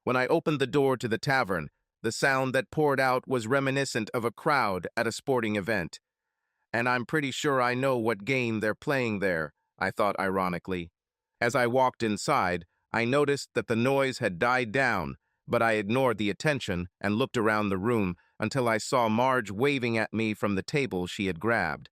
When I opened the door to the tavern, the sound that poured out was reminiscent of a crowd at a sporting event. And I'm pretty sure I know what game they're playing there, I thought ironically. As I walked inside, I noticed that the noise had died down, but I ignored the attention and looked around the room until I saw Marge waving at me from the table she had grabbed.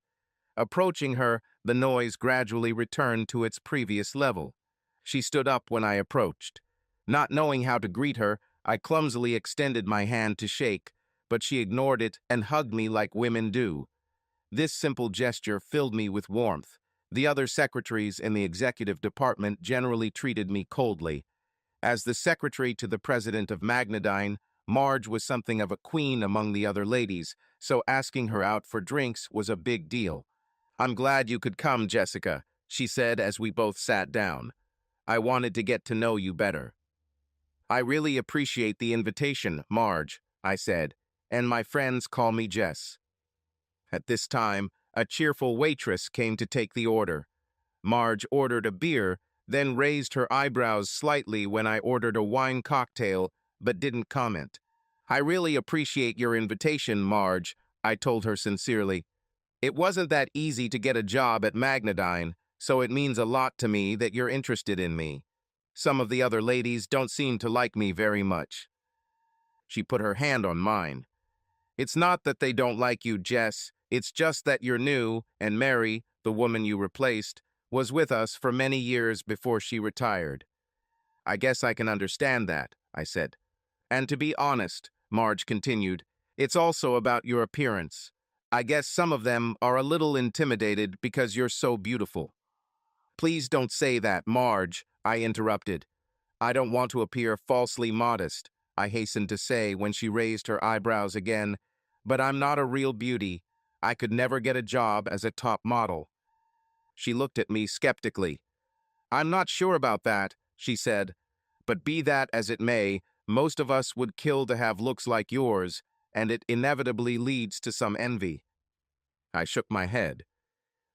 Approaching her, the noise gradually returned to its previous level. She stood up when I approached. Not knowing how to greet her, I clumsily extended my hand to shake, but she ignored it and hugged me like women do. This simple gesture filled me with warmth. The other secretaries in the executive department generally treated me coldly. As the secretary to the president of Magnadyne, Marge was something of a queen among the other ladies, so asking her out for drinks was a big deal. "I'm glad you could come, Jessica," she said as we both sat down. "I wanted to get to know you better." "I really appreciate the invitation, Marge," I said, "and my friends call me Jess." At this time, a cheerful waitress came to take the order. Marge ordered a beer, then raised her eyebrows slightly when I ordered a wine cocktail, but didn't comment. "I really appreciate your invitation, Marge," I told her sincerely. "It wasn't that easy to get a job at Magnadyne, so it means a lot to me that you're interested in me. Some of the other ladies don't seem to like me very much." She put her hand on mine. "It's not that they don't like you, Jess. It's just that you're new, and Mary, the woman you replaced, was with us for many years before she retired." "I guess I can understand that," I said. "And to be honest," Marge continued, "it's also about your appearance. I guess some of them are a little intimidated because you're so beautiful." "Please don't say that, Marge," I interrupted. "I don't want to appear falsely modest," I hastened to say when she raised her eyebrows again, "but I'm not a real beauty. I could never get a job as a top model." She looked at me skeptically. "I'm not sure about that," she said, "but be that as it may, most of us would kill to have looks like yours, and it inevitably leads to some envy." I shook my head.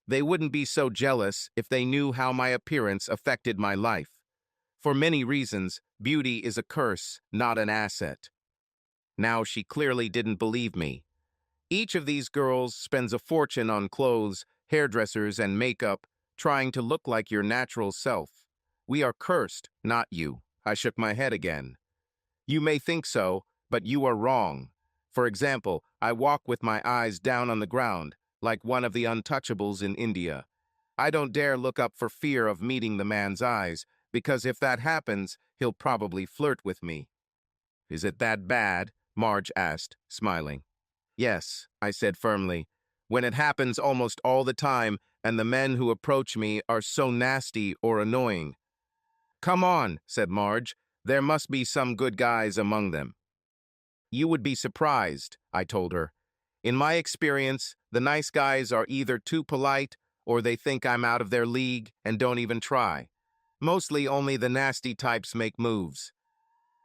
"They wouldn't be so jealous if they knew how my appearance affected my life. For many reasons, beauty is a curse, not an asset." Now she clearly didn't believe me. "Each of these girls spends a fortune on clothes, hairdressers, and makeup, trying to look like your natural self. We are cursed, not you." I shook my head again. "You may think so, but you are wrong. For example, I walk with my eyes down on the ground, like one of the untouchables in India. I don't dare look up for fear of meeting the man's eyes, because if that happens, he'll probably flirt with me." "Is it that bad?" Marge asked, smiling. "Yes," I said firmly. "When it happens almost all the time, and the men who approach me are so nasty or annoying." "Come on," said Marge. "There must be some good guys among them." "You would be surprised," I told her. "In my experience, the nice guys are either too polite or they think I'm out of their league and don't even try. Mostly only the nasty types make moves.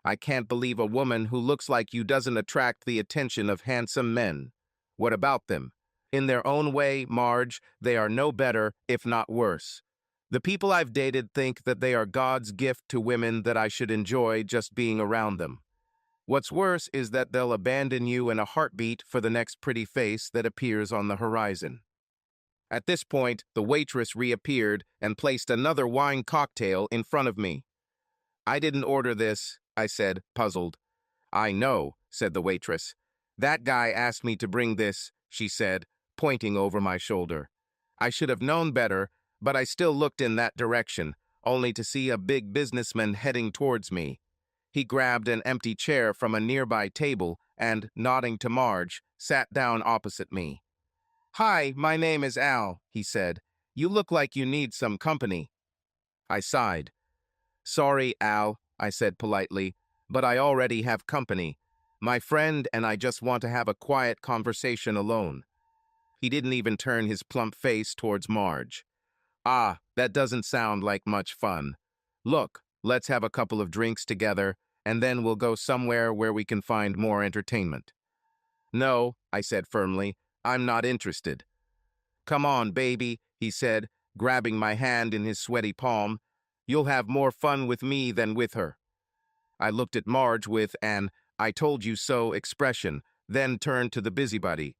I can't believe a woman who looks like you doesn't attract the attention of handsome men. What about them? In their own way, Marge, they are no better, if not worse. The people I've dated think that they are God's gift to women that I should enjoy just being around them. What's worse is that they'll abandon you in a heartbeat for the next pretty face that appears on the horizon." At this point, the waitress reappeared and placed another wine cocktail in front of me. "I didn't order this," I said, puzzled. "I know," said the waitress. "That guy asked me to bring this," she said, pointing over my shoulder. I should have known better, but I still looked in that direction, only to see a big businessman heading towards me. He grabbed an empty chair from a nearby table and, nodding to Marge, sat down opposite me. "Hi, my name is Al," he said. "You look like you need some company." I sighed. "Sorry, Al," I said politely, "but I already have company. My friend and I just want to have a quiet conversation alone." He didn't even turn his plump face towards Marge. "Ah, that doesn't sound like much fun. Look, let's have a couple of drinks together, and then we'll go somewhere where we can find more entertainment." "No," I said firmly, "I'm not interested." "Come on, baby," he said, grabbing my hand in his sweaty palm. "You'll have more fun with me than with her." I looked at Marge with an "I told you so" expression, then turned to the busybody.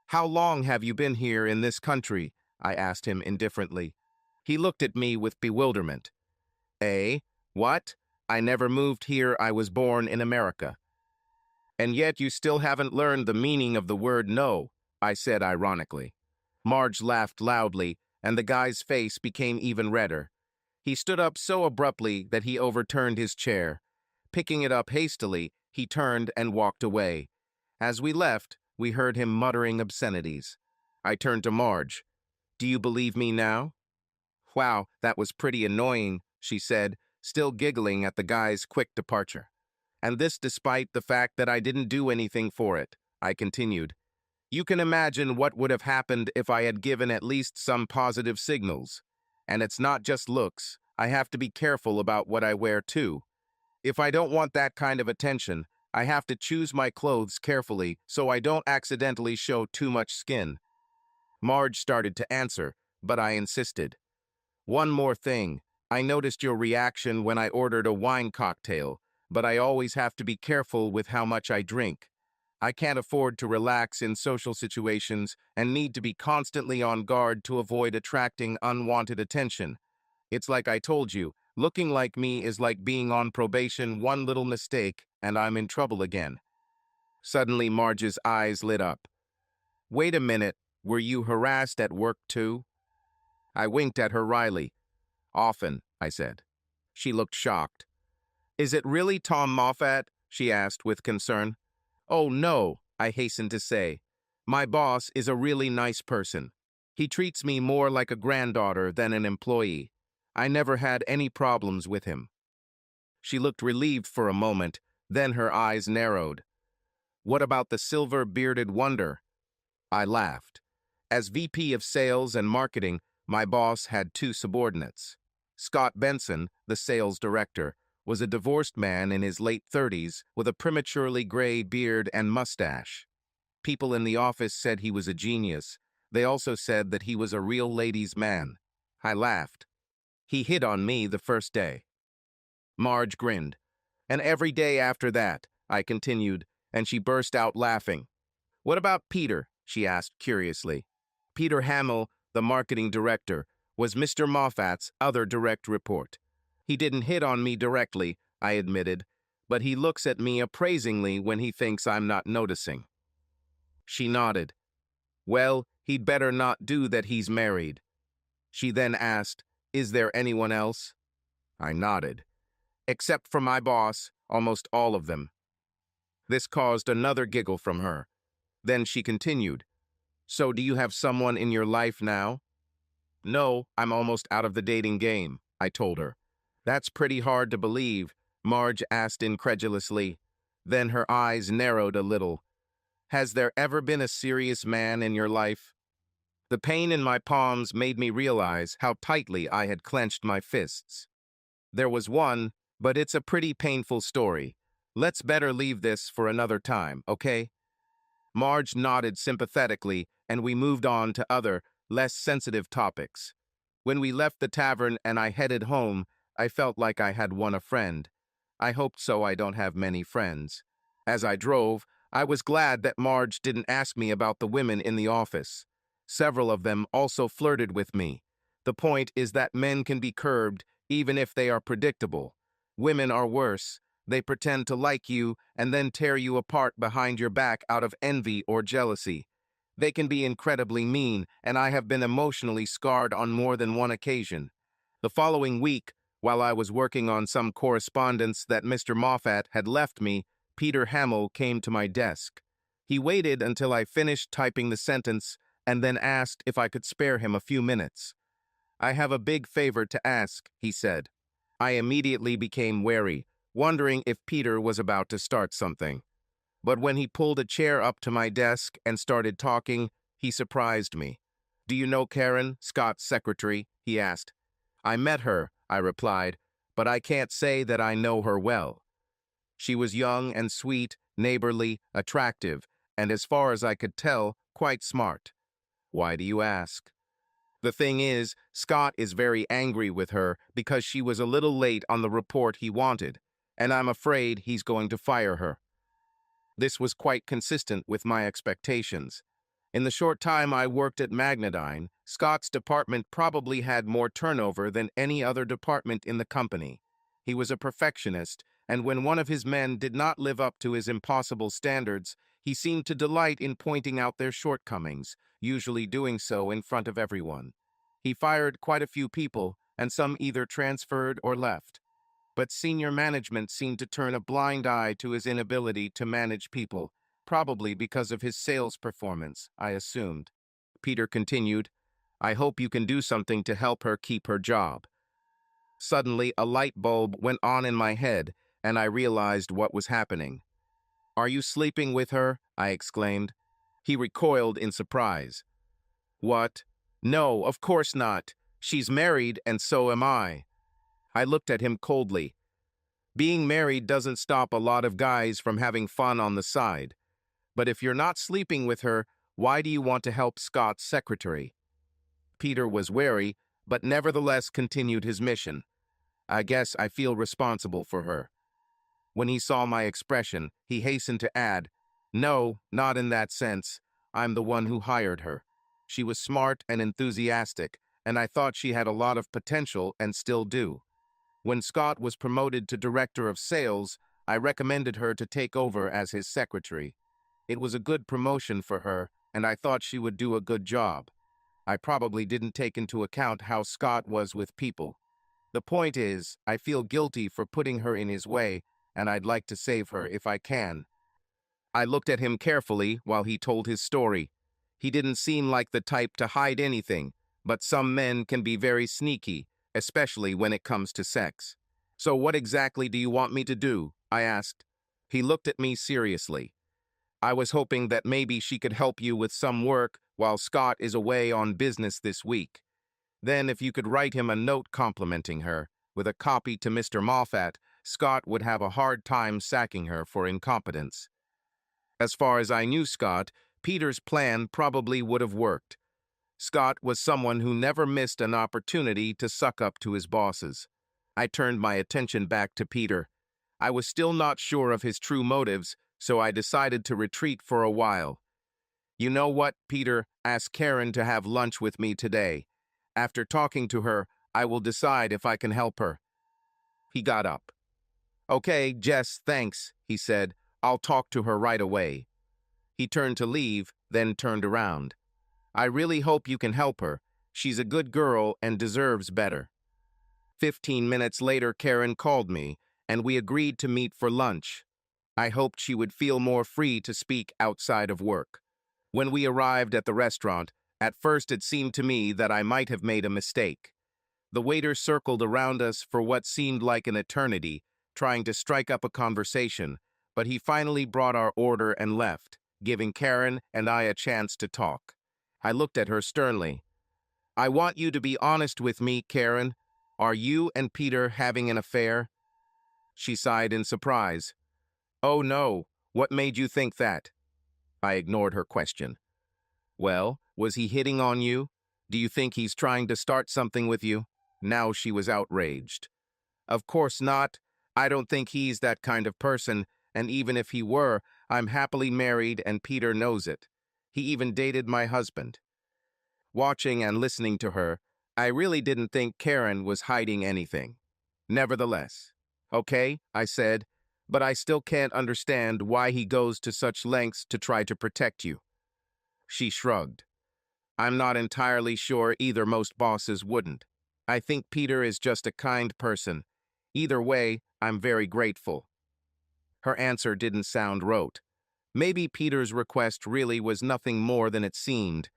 "How long have you been here in this country?" I asked him indifferently. He looked at me with bewilderment. "Eh? What? I never moved here. I was born in America." "And yet you still haven't learned the meaning of the word no," I said ironically. Marge laughed loudly, and the guy's face became even redder. He stood up so abruptly that he overturned his chair. Picking it up hastily, he turned and walked away. As we left, we heard him muttering obscenities. I turned to Marge. "Do you believe me now?" "Wow, that was pretty annoying," she said, still giggling at the guy's quick departure. "And this despite the fact that I didn't do anything for it," I continued. "You can imagine what would have happened if I had given at least some positive signals. And it's not just looks. I have to be careful about what I wear, too. If I don't want that kind of attention, I have to choose my clothes carefully so I don't accidentally show too much skin." Marge started to answer, but I insisted. "One more thing. I noticed your reaction when I ordered a wine cocktail, but I always have to be careful with how much I drink. I can't afford to relax in social situations and need to be constantly on guard to avoid attracting unwanted attention. It's like I told you, looking like me is like being on probation. One little mistake, and I'm in trouble again." Suddenly, Marge's eyes lit up. "Wait a minute, were you harassed at work too?" I winked at her wryly. "Often," I said. She looked shocked. "Is it really Tom Moffat?" she asked with concern. "Oh, no," I hastened to say. "My boss is a really nice person. He treats me more like a granddaughter than an employee. I never had any problems with him." She looked relieved for a moment, then her eyes narrowed. "What about the silver-bearded wonder?" I laughed. As VP of Sales and Marketing, my boss had two subordinates. Scott Benson, the sales director, was a divorced man in his late 30s with a prematurely gray beard and mustache. People in the office said he was a genius. They also said that he was a real ladies' man. I laughed. "He hit on me the first day." Marge grinned. "And every day after that," I continued, and she burst out laughing. "What about Peter?" she asked curiously. Peter Hamill, the marketing director, was Mr. Moffat's other direct report. "He didn't hit on me directly," I admitted, "but he looks at me appraisingly when he thinks I'm not noticing." She nodded. "Well, he'd better not do that. He's married." She then asked, "Is there anyone else?" I nodded. "Except for my boss, almost all of them." This caused another giggle from her. Then she continued, "So do you have someone in your life now?" "No, I'm almost out of the dating game," I told her. "That's pretty hard to believe," Marge asked incredulously. Then her eyes narrowed a little. "Has there ever been a serious man in your life?" The pain in my palms made me realize how tightly I had clenched my fists. "There was one, but it's a pretty painful story. Let's better leave this for another time, okay?" Marge nodded sympathetically, and we moved on to other, less sensitive topics. When we left the tavern and I headed home, I felt like I had won a friend. I hoped so. I don't have many friends. As I drove, I was glad that Marge didn't ask me about the women in the office. Several of them also flirted with me. The point is that men can be curbed even if they are predictable. Women are worse. They pretend to like you and then tear you apart behind your back out of envy or jealousy. They can be incredibly mean, and I have been emotionally scarred on more than one occasion. The following week, while I was working on some correspondence that Mr. Moffat had left me, Peter Hamill came to my desk. He waited until I finished typing the sentence and then asked if I could spare him a few minutes. "I have a big favor to ask," he said. I immediately became wary, wondering if Peter was about to start something. But when he pulled a chair up to my desk and started talking, he surprised me. "Do you know Karen, Scott's secretary?" he asked. "I met her," I replied, "but I can't say that I know her well." She was young and sweet, neighborly, attractive, and as far as I could tell, quite smart. "Why do you ask?" "The thing is, Scott is very angry with her because she was a little late on the report he wanted, and I'm afraid he's going to fire her. This was quite consistent with my expectations. In the short time I worked at Magnadyne, Scott's department probably had more turnover than any other department in the company. He was a perfectionist, and when one of his men did not live up to his impossible standards, he seemed to delight in pointing out their shortcomings, usually doing so in front of everyone. He fired quite a few people, and some either transferred or left. But senior management seemed to turn a blind eye to his inability to manage people, probably because of his sales performance, I assumed. Peter continued, I hope you can do something to help her keep her job. Suddenly, a light bulb went on in my head, and I realized what was happening. Are you sleeping with her? I exclaimed. He recoiled in surprise. What? No, of course not. She's married, and so am I. I looked at him coldly. Being married doesn't stop a lot of guys from having fun on the side. But if you're not sleeping with her, why do you want to help Scott's secretary? Peter was wary, but nevertheless continued his mission. I guess I feel responsible for her. When he saw my expression, he hastened to add, No, not in that sense. I'm the one who hired her. She was smart and enthusiastic, and I thought she had a lot of potential and still do. When Scott was promoted to director of sales, I recommended her to take over as his secretary. It was a good promotion for her, and I thought she would do a good job. I probably didn't take into account how Scott was with people. The point is, I feel guilty for putting her in his way, and I'd like to save her if I can. I looked at him carefully while he told his story. He didn't seem like the type to hide anything, but some men can be very sneaky, especially when it comes to sex. So what exactly do you want me to do? I asked. He looked at me seriously. I was hoping that maybe she could help you with some work while Scott is away on business this week. Then if you could write him a note complimenting her, with a copy to Mr. Moffat, Scott would have a hard time sacking her for incompetence. As far as I knew Scott, Peter's plan probably would have worked. Scott was someone who never missed an opportunity to suck up to his bosses. I turned my attention back to Peter. I was still not sure of his true motives, so I decided to retreat for a while. You know what, Peter? Ask Karen to have lunch with me today. After talking to her, I will decide if I can help her. He got up. Okay, Jess, thanks, he said. I'll talk to her right away. He turned to leave, then turned around. I really hope you can help her. She's a good girl and deserves better. 15 minutes later, Karen called me, and we agreed to meet for lunch. I hoped she would feel more free to speak outside of work. When we arrived at the restaurant, at first it seemed to me that I might have made a mistake. The waiter circled around us for what seemed like an eternity, trying to strike up a conversation, but he finally brought our order and left, giving Karen and I a chance to talk. I looked at her sternly. I want you to be honest with me, Karen. Are you and Peter having an affair? She sighed in surprise. Oh no, what made you think that? I ignored her question. Well, was he hitting on you? Do you think he's trying to start something with you? Now she was outraged. Of course not. I don't think he's that kind of person, and even if he were, I'm happily married and Peter knows it. He even dated my husband. Watching and listening to her, I really didn't think Karen was hiding anything. Nevertheless, okay, I said, but I still can't understand why he goes to such lengths to try to protect you. She shrugged. I'm not entirely sure either. Most bosses wouldn't. I think Peter is just a kind person. Either way, I'm very grateful. Her answer didn't sound rote. Maybe Peter's request really was nothing more than it seemed.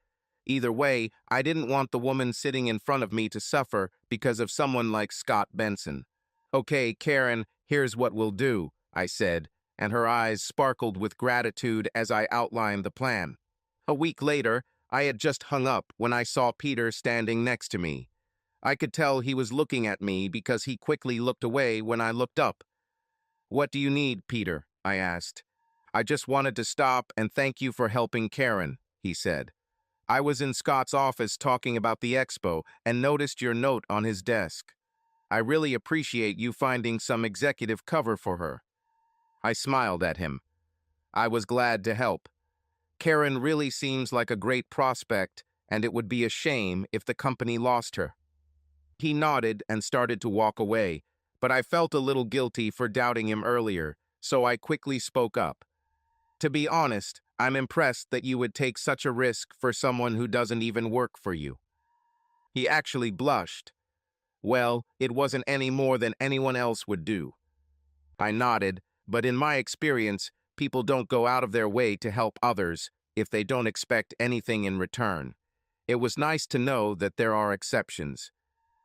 Either way, I didn't want the woman sitting in front of me to suffer because of someone like Scott Benson. Okay, Karen, here's what we'll do, I said, and her eyes sparkled with gratitude as I outlined the plan. A week later, I had just hung up when I saw Peter standing next to me. I could tell he was looking at me because he quickly looked away when I looked up. What do you need, Peter? I asked. I just wanted to stop and thank you for helping Karen, he said. I was in Scott's office talking about the expo and noticed your note on his desk. I really appreciate you finding some executive cover for her. I smiled at him. I was glad to help. Karen really seems like a great prospect, and it would be a shame if the company lost her. He nodded and started to walk away, but I felt a little guilty for doubting him earlier, so I quickly spoke up. To be honest, I'm impressed that you would take such a risk for someone who doesn't even work for you. He actually blushed. Well, it wasn't any more than anyone else would do. I nodded, but in my experience, people don't go out of their way to help others if they don't expect anything in return. It was nice to know that there are exceptions.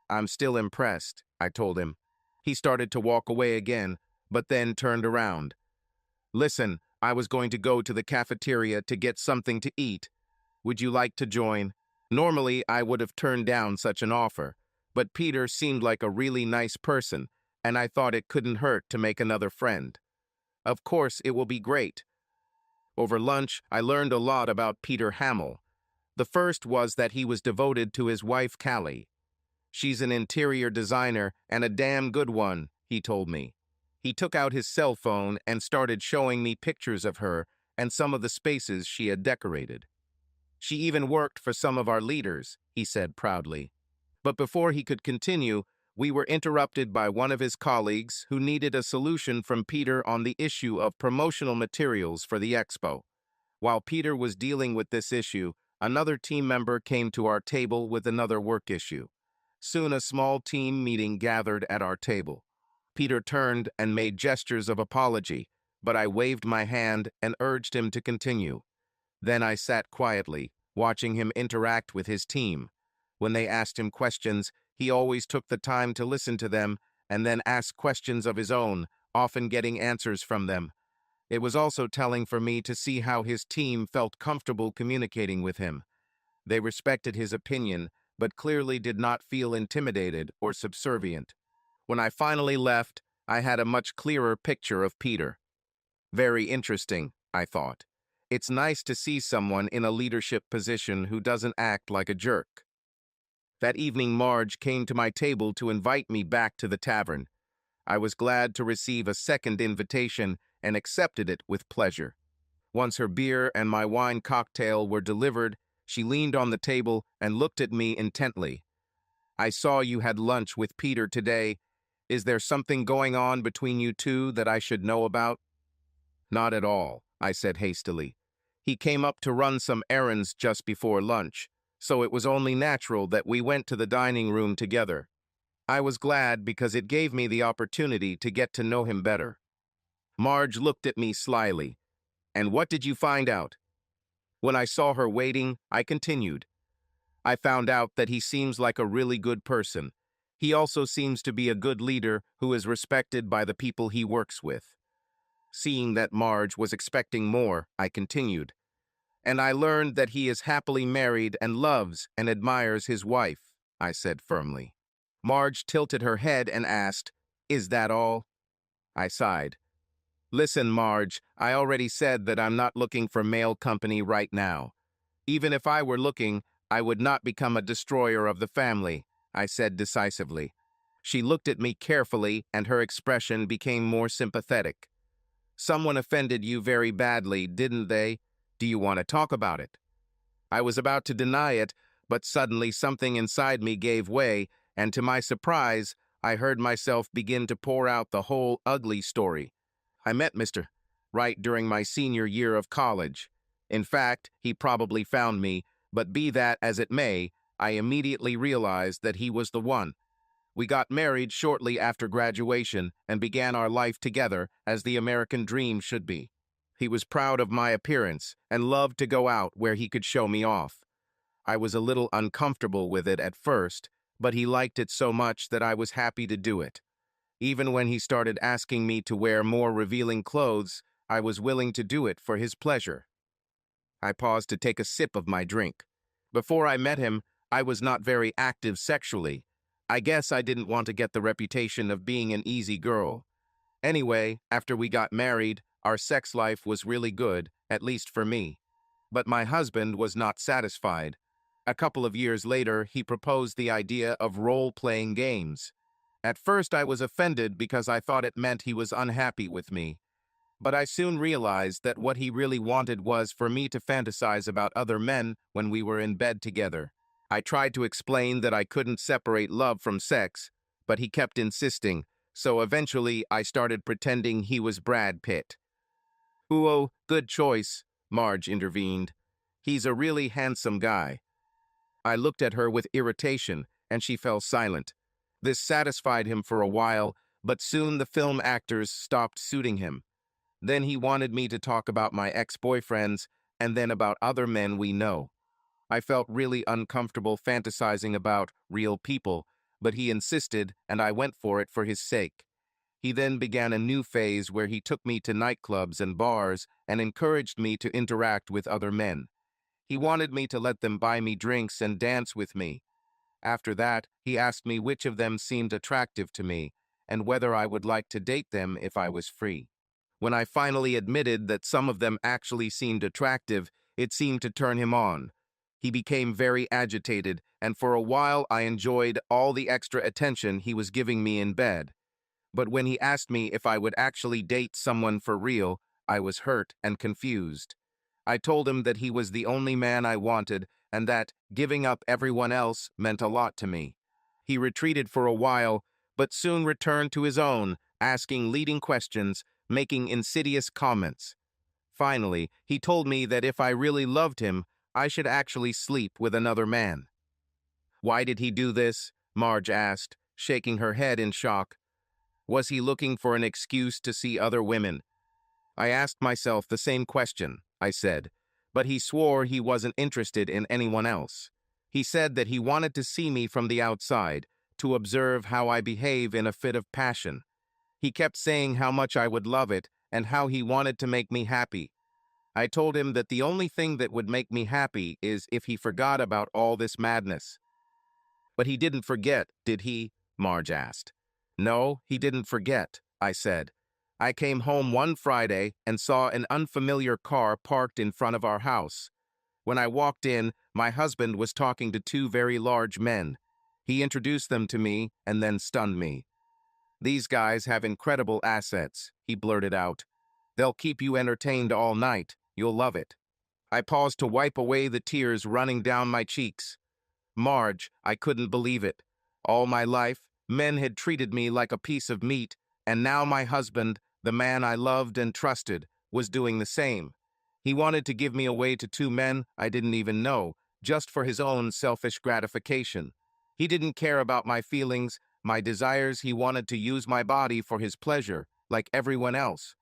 I'm still impressed, I told him. He started to walk away again, but then turned around. Listen, I was going to go to the cafeteria to get something to eat. Would you like to join? Normally, I would have turned down such an offer, but Peter seemed like a really nice person, and I thought it couldn't hurt to make another friend. Of course, it will be great. Over lunch, I learned a lot about Peter Hamill. The first was that he was devoted to his wife, Callie. She's an interior designer and a damn good one, he told me. He took out his cell phone and started showing me pictures of her and some of the spaces she had decorated. She even worked for some of our leaders, he said proudly. But before he could continue, we were interrupted by one of his colleagues who needed a solution from Peter on the issue of promotional materials for the expo. While Peter was dealing with this issue, another team member came to our table with another work issue. Soon a small team meeting gathered at our table. Peter turned and made gestures of apology, but I waved my hand and urged him to continue. Then I sat quietly, watching him interact with his team. When they asked him questions, he always took the time to listen to them and then ask questions of his own, often getting answers from them. It was also telling for me to see how his team felt comfortable communicating with him. They respected his opinion, but clearly did not feel intimidated or subservient. When I finally left, I had a much clearer picture of Peter. Very interesting, I thought. It's nice to see someone in a leadership position who doesn't act like a jerk. That evening, Marge came to my table to invite me back to the tavern. I was glad to receive a second invitation and accepted it with pleasure. Once her beer and my wine cocktail were delivered, she leaned on the table and looked at me intently. I saw you had lunch with Peter today. Is there something going on between you two that I should know about? Not at all, I said hastily. He came up to run some errands just before lunch, so it was only natural that we went to the dining room together. I was glad because it gave me the opportunity to get to know him better. Marge looked at me slyly. And what did you find out? When I saw her waiting, I continued. I found out that he seems like a really good person. He also seems to be a good leader who is respected by the people he works with. Seeing that Marge was expecting more, I continued. And I learned that he is happily married and loves and admires his wife, I said firmly. Marge tilted her head and asked, Is that all? I sighed. Listen, Marge, I already said that I'm not looking for male company right now. Even if I were looking, I would not become a destroyer of the family, I said decisively. She looked at me carefully and her expression became more sympathetic. Someone offended you very badly, didn't they? Do you want to talk about it? I was about to deny it, but suddenly something inside me gave way, and to my surprise, I heard myself begin to pour out the whole ugly story. I met Mr. Right during my senior year of college. In fact, he probably found me, but be that as it may, I immediately realized that he was the one. We got married shortly after graduation and began our life together as the American dream should be. He was proud of my appearance and loved to go out where he could show me off. I was a little uncomfortable with it at first, but he liked it so much that I was happy to do it. Even when he started asking me to wear more revealing clothes, I was willing to do it for his pleasure. I paused to take a sip of my drink. Before I met him, I was not very active sexually. I guess I didn't want to get the reputation of being an easy girl. Anyway, after we got married, our sex life was really good, at least for me. But my husband was not satisfied. A couple of years later, he proposed the idea of role-playing games. At first I was offended because I thought it meant he was unhappy with me. But I soon realized that what he really wanted was for me to fantasize about other men when we were in bed together. I tried to explain that I couldn't separate love from sex, but he kept insisting, so eventually I started pretending he was Brad Pitt. "Oh, good choice," Marge intervened. "He's a really handsome guy." I looked at her with irritation, and she fell silent. This satisfied him for a while, but soon the film actors stopped suiting him. Then he wanted me to talk about my ex-boyfriends, and then about other men we know. I felt really uncomfortable fantasizing about real people, but he insisted, and I went for it for his sake. He then began a new phase where he took me to nightclubs and bars and encouraged me to interact with other men. He wanted me to let them buy me drinks and dance with me. After that, he asked me which of them seemed attractive to me and whether I would like to date them if I was free. When I finally admitted that some of them actually seemed attractive, it seemed to turn him on. He became very agitated, and for a while I enjoyed all the extra attention he was giving me in bed. But when he asked me if I would actually date someone for real, I was hurt and confused. I told him that he was the only man I wanted and that giving up everyone else meant a lot to me. He retreated for a while, but soon returned to his own, asking leading questions, making insidious comments. Finally, he told me that if I really loved him, I should actually sleep with another man. "Why did he do this?" Marge asked, shaking her head in shock. Was he looking for an excuse to see other women? I asked myself the same question, I said, but he swore he wasn't interested in anyone else. He said that he wanted to see me from the outside, to observe how I behave in a fit of passion. He kept saying how much I would love it and how he wanted to make me happy. I told him that the only thing that would make me happy is if he forgot about all this madness. "But he didn't forget, did he?" Marge asked. "No, he didn't forget," I said. "I came home one Friday and saw an unfamiliar car parked in front of our house. When I walked in, my husband was talking to two very large men. He introduced them to me and then stunned me. 'These guys have incredible assets,' he blurted out. 'They'll keep you entertained all night. You'll love it.' I paused to wipe away the tears running down my cheeks. Marge, I couldn't believe it. All my life, men had treated me like a piece of meat, and now my husband, the man I loved and trusted, was doing the same. He wanted to give me away to two men I didn't even know, just for his own selfish gratification. He didn't care about my feelings, my desires. He wanted to use my body for his pleasure, like everyone else.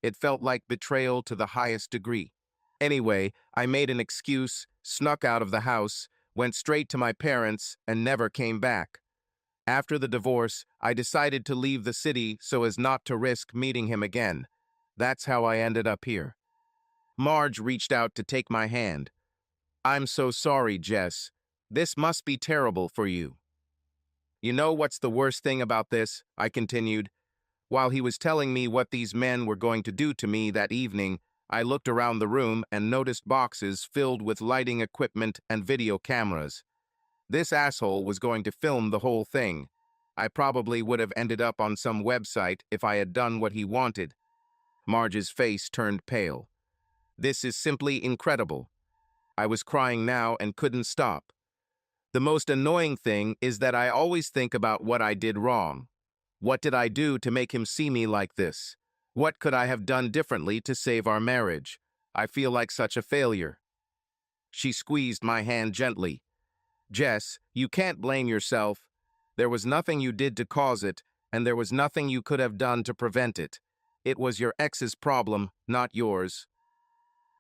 It felt like betrayal to the highest degree. Anyway, I made an excuse, snuck out of the house, went straight to my parents, and never came back. After the divorce, I decided to leave the city so as not to risk meeting him again. That's how I ended up here." Marge reached out to take my hand. "I'm so sorry, Jess. This must be terrible for you." "You know what's the worst thing about this?" I continued. While he was telling me what these men were going to do to me that evening, I looked around the room and noticed boxes filled with lighting equipment and video cameras. This asshole was going to film the whole thing. I probably would have ended up on some website if I had done what he wanted. Marge's face turned pale. "This is simply incredible." I was crying now and couldn't stop. The most annoying thing is that I always think about what I did wrong. What did I do to make him see me like this? What could I have done differently to save our marriage? I feel like such a failure. She squeezed my hand gently. "Jess, you can't blame yourself. There was nothing you did to cause it, and there was nothing you could have done to prevent it. It was your ex's problem, not yours."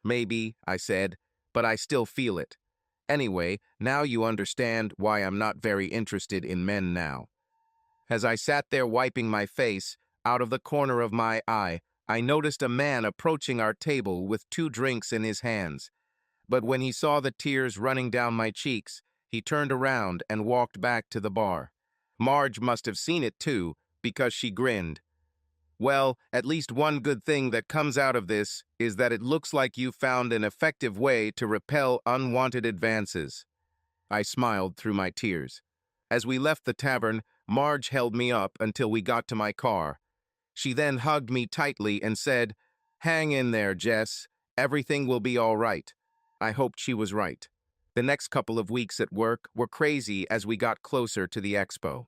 "Maybe," I said, "but I still feel it. Anyway, now you understand why I'm not very interested in men now." As I sat there wiping my face, out of the corner of my eye, I noticed a man approaching our table with two drinks in his hands. But when he saw the tears running down my cheeks, he turned around and walked back to the bar. Marge must have seen it too, because she grinned. "Well, at least one good thing that comes out of this is that it looks like you found an effective way to repel unwanted advances." I smiled through my tears. As we left the tavern, Marge held me up until we got to my car. She then hugged me tightly and said, "Hang in there, Jess. Everything will be all right." I hoped she was right. The next couple of weeks at work were crazy as we got closer to the expo.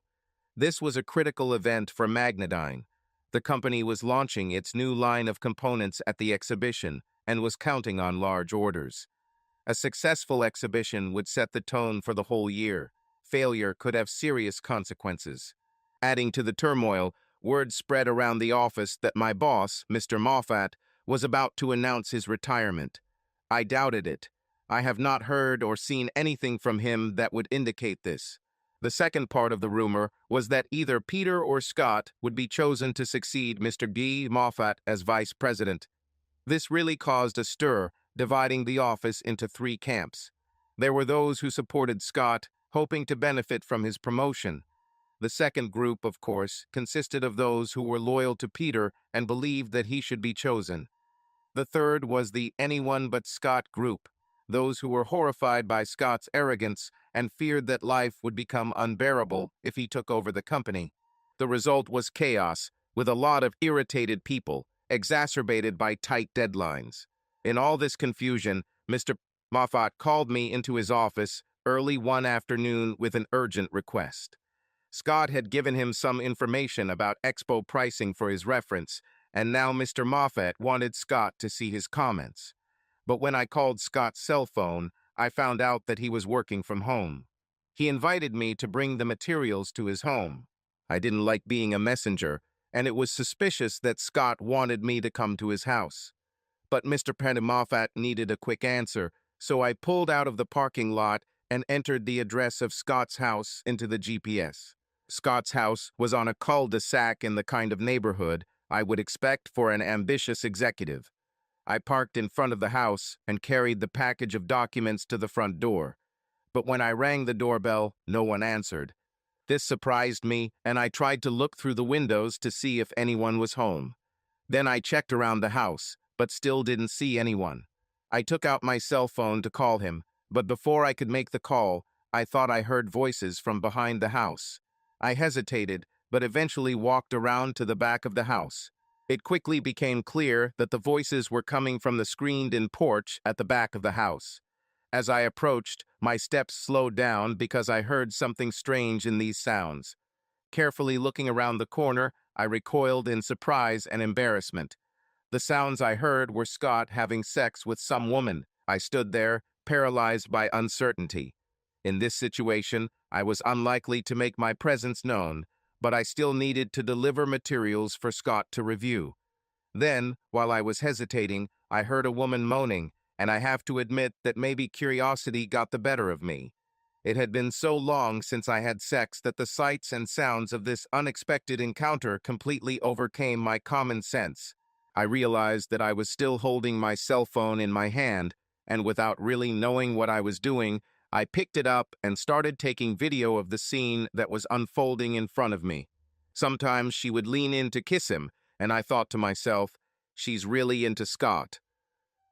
This was a critical event for Magnadyne. The company was launching its new line of components at the exhibition and was counting on large orders. A successful exhibition would set the tone for the whole year. Failure could have serious consequences. Adding to the turmoil, word spread around the office that my boss, Mr. Moffat, was about to announce his retirement. I doubted it. I have not heard or seen anything from him that would indicate this. The second part of the rumor was that either Peter or Scott would be chosen to succeed Mr. Guy Moffat as vice president. This really caused a stir, dividing the office into three camps. There were those who supported Scott, hoping to benefit from his promotion. The second group, of course, consisted of those who were loyal to Peter and believed that he should be chosen. The third was the anyone but Scott group, those who were horrified by Scott's arrogance and feared that life would become unbearable if he took over the company. The result was chaos, with a lot of irritated people, exacerbated by tight deadlines. In all this confusion, Mr. Moffat called me into his office early one afternoon with an urgent request. Scott had given him some information about expo pricing for his reference, and now Mr. Moffat wanted Scott to see his comments. But when I called Scott's cell phone, I found out that he was working from home. He invited me to bring the materials to his home. I didn't like being a messenger, and it was suspicious that Scott wanted me to come to his house. But Mr. Moffat needed a quick answer, so I pulled out of the parking lot and entered the address of Scott's house into the GPS. Scott's house was on a cul-de-sac in the kind of neighborhood I would expect for an ambitious executive. I parked in front of the house and carried the package of documents to the front door. But when I rang the doorbell, no one answered. This surprised me, and I tried to look through the windows to see if anyone was home. Then I checked around the house, but still didn't see anyone. I took out my cell phone to call him, but before I could make the call, I thought I heard voices from behind the house. I hesitated, but eventually walked around to the back of the house. It quickly became clear that the voices were coming from the screened-in porch at the back of the house. As I approached, my steps slowed down because I heard something strange in these sounds. Carefully looking around the corner, I recoiled in surprise and embarrassment. The sounds I heard were Scott having sex with some woman. I stood there, paralyzed by uncertainty. In this situation, I was unlikely to make my presence known, but I still needed to deliver materials for Scott to review. Then, while I was hesitating, I heard a woman moaning, and I have to admit that maybe curiosity got the better of me. It had been so long since I had sex that the sights and sounds of this unexpected encounter completely overcame my common sense. I realized that I was still holding my cell phone in my hand, and without really knowing what I was doing, I picked it up and started taking video of the scene that was unfolding in front of me. Sometimes she would lean in to kiss him, and I thought to myself, she's really into Scott.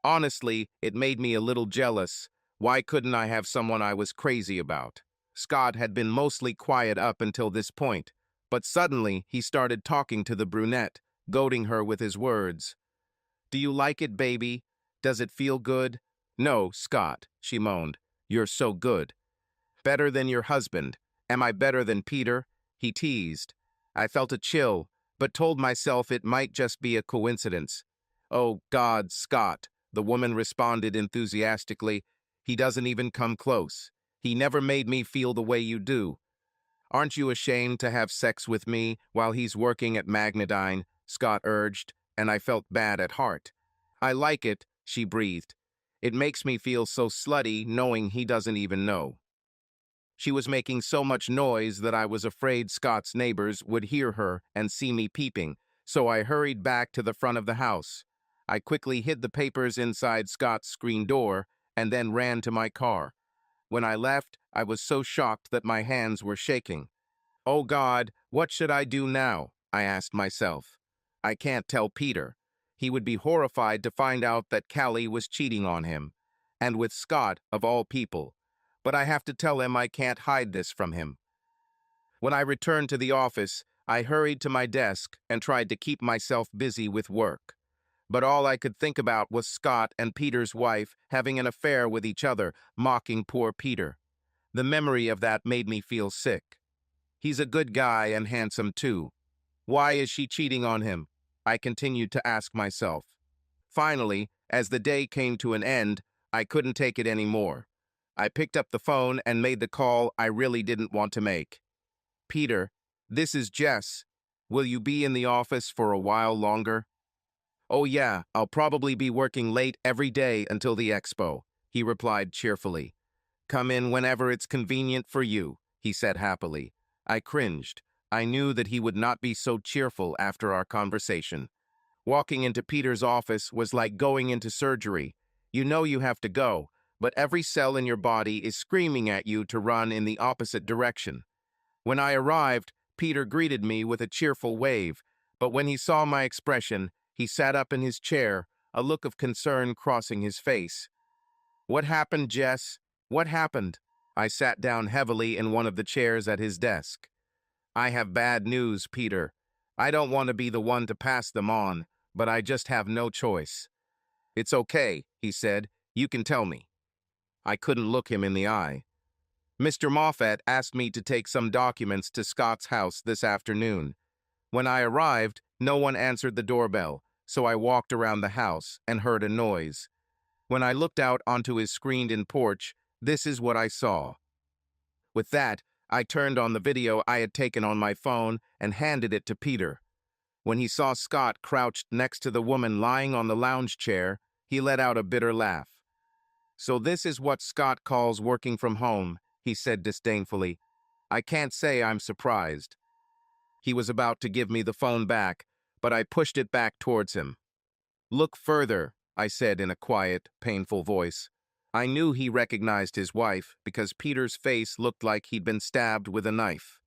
Honestly, it made me a little jealous. Why couldn't I have someone I was crazy about? Scott had been mostly quiet up until this point, but suddenly he started talking to the brunette, goading her with his words. "Do you like it, baby? Does it feel good?" "No, Scott," she moaned. "You're so good. Better than your husband. Am I better than Peter?" He teased. I felt a chill, but told myself it might just be a coincidence. "Oh, God, Scott," the woman responded enthusiastically. "He doesn't even come close. He never made me feel the way you do. Aren't you ashamed to have sex with me while he's working at Magnadyne?" Scott urged, and I felt bad at heart. "I like it," she breathed. "It makes me feel so slutty knowing he doesn't even know." She was making so much noise that I was afraid Scott's neighbors would hear her and see me peeping, so I hurried back to the front of the house. I quickly hid the papers inside Scott's screen door and then ran to my car. When I left, I was so shocked that my hands were shaking. "Oh God, what should I do now?" I asked myself. I can't tell Peter. He would be horrified to find out that Callie was cheating on him, and with Scott, of all people. But I have to tell him I can't hide this from him. When I returned to the office, I hurried to my desk and tried to keep myself busy with work. But all I could think about was Scott and Peter's wife having an affair with each other, mocking poor Peter. The memory of that made me feel sick. He's a good guy and handsome too. Why is she cheating on him? I continued to ask myself. Finally, as the day came to an end, I couldn't take it anymore. I picked up the phone and made the call I really didn't want to make. Peter, this is Jess. Will you be in the office for a while longer? Oh yeah, I'll probably be working late every day until the expo, he replied cheerfully. Come in whenever it's convenient for you, he said happily. I cringed. I knew that he would not be so cheerful after our conversation. Walking into Peter's office was like going into surgery. You know you have to go, but every cell in your body is screaming at you to run in the opposite direction. When I arrived, Peter greeted me with a cheerful wave, but when he saw my expression, he sat up in his chair, a look of concern crossing his face. What happened, Jess? What happened? I sat down heavily in one of the chairs at his desk. I have bad news, Peter. I don't want to be the one to pass them on, but I just have no choice. It's okay, he said. You can tell me. I couldn't look him in the eye. Mr. Moffat asked me to take some documents to Scott's house this afternoon. When I arrived, no one answered the doorbell, so I walked around the house and heard a noise. When I looked out onto his screened-in porch, this is what I saw. With that, I turned on the video I had taken on my phone and handed it to Peter. When he saw Scott crouched next to the woman lying on the lounge chair, he let out a bitter laugh. So this is what Scott calls working from home, he said disdainfully. I can't say I'm surprised. He was about to give me the phone back, but I pushed it back towards him. Look further, I said in a quiet, painful voice. I knew he recognized his wife because Peter's face looked like he'd been stabbed with a knife.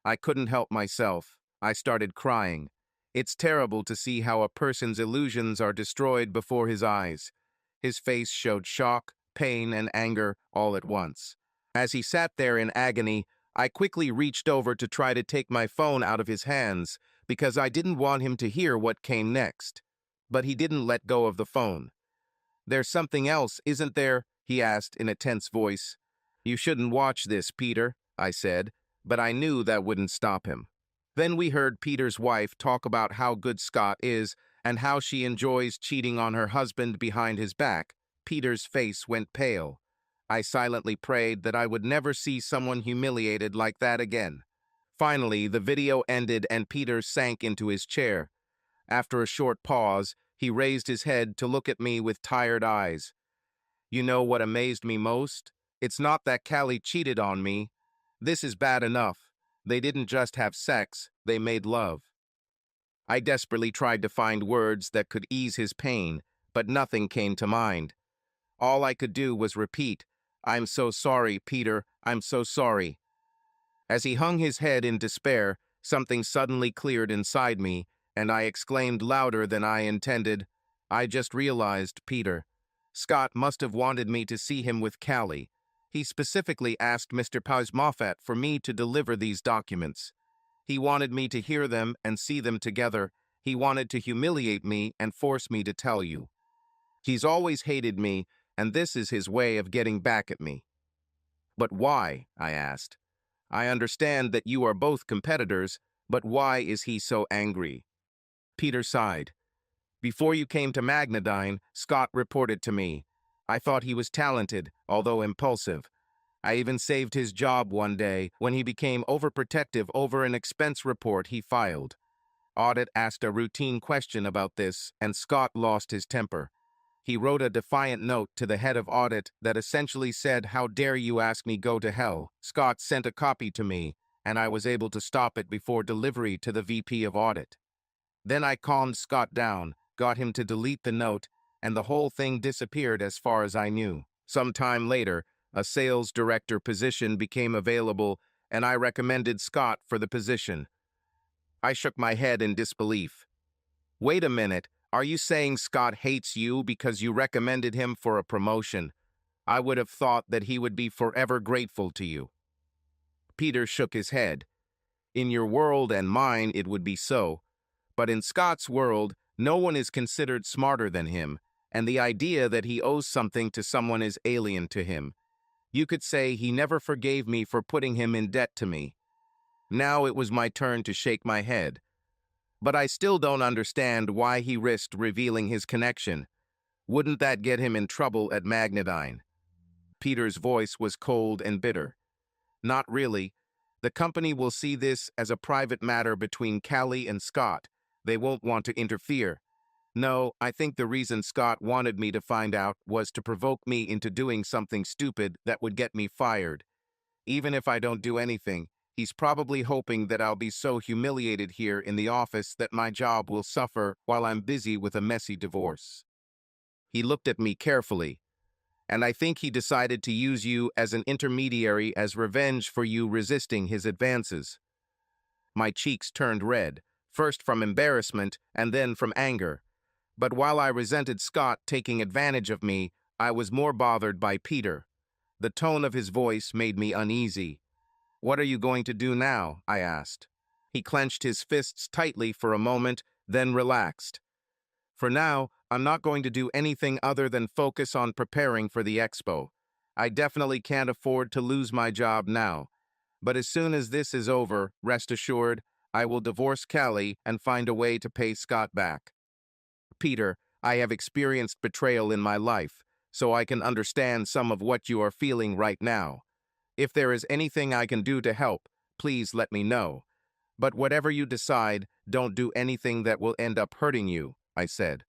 I couldn't help myself. I started crying. It's terrible to see how a person's illusions are destroyed before his eyes. His face showed shock, pain, and anger all at once. As he sat there in agony, I quickly reached over to try to take my phone out of his hands because I didn't want him to hear what came next. But he didn't let go of the phone. There's something else, isn't there? He asked in a tense voice. You shouldn't watch this, Peter, I said, but I knew that wouldn't stop him. Then we heard Peter's wife talk about how good Scott is and how she enjoys cheating on her husband behind his back. Peter's face went pale. I silently prayed that I would never see someone humiliated like that again. Finally, the video ended and Peter sank into his chair. After a short pause, he raised his head to look at me with tired eyes. You know what amazed me most? It's not that Callie cheated on me. This is bad enough. They didn't just have sex, they made love. I desperately tried to find words that could ease his pain, but nothing came to mind. All I could do was repeat, I'm so sorry, Peter, I'm so sorry. As he hung his head in despair, something suddenly cleared inside me, and I exclaimed louder than I intended, I just realized, Peter. Scott must have wanted me to see him with Callie. He specifically asked Mr. Paz Moffat for me to deliver these documents. He wanted me to hear them and see them together. He wanted to humiliate me and force me to tell you. He's always hated me, and this is his way of getting back at me. But why? I asked. I understand that you are both competitors, but why is he so angry? Peter sighed. Before you came to Magnadyne, Scott reported to me. I thought he was talented, although impulsive. I even saved his job one day when he became overprotective over an expense report he filed. Audit asked a routine question about this, and Scott lost his temper. He wrote a defiant note to the head of audit that essentially said, "How dare you ask me go to hell?" Scott sent a copy to me, and I was able to stop it before delivery to the VP of audit. Then I calmed Scott down, got him to delete the note, and the whole thing disappeared as far as I knew. Some time later, a sales director position became available, and I recommended Scott for the position. I shook my head in disbelief. Wait a minute, are you saying Scott hates you because you recommended him for a promotion? I would have thought that he would be forever grateful to you. Peter shook his head. In your world and mine, it would be so. But in Scott's world, no one is considered smarter than him, and the idea that he owes something to someone is alien to him. You could say he never forgave me for putting him in debt to me. Now it was my turn to shake my head. But I still don't understand why he risked revealing his connection. Wouldn't that get him in trouble at Magnedyne? Peter's voice was cold and bitter. Not really. The company will see this as a private matter between Callie and Scott. They won't want to interfere. No, I think the reason Scott wanted me to find out was to provoke me into doing something stupid that would get me fired. Even if I don't do anything, he's probably hoping that I'll be so humiliated here in the office that my job will suffer while I'm busy with a messy divorce. He looked at me carefully, and I think he decided to use you as an intermediary as revenge for you resisting his advances. My cheeks turned red, first from embarrassment and then from anger. But while I resented Scott taking advantage of me, I was more bothered by Peter. The tone of his voice made me uneasy. "What are you going to do now?" I asked. He clenched his fists tightly for a moment, then relaxed. "For now, I'm not going to do anything other than focus on preparing for the expo. I definitely can't afford to lose my job now. But as soon as this is over, rest assured, I will divorce Callie and find a way to pay Scott back. Peter, I have experienced betrayal in my life, so I can understand some of what you are feeling right now. If there is anything I can do to help, please let me know. But whatever you decide, don't do anything that will end up hurting you," I said.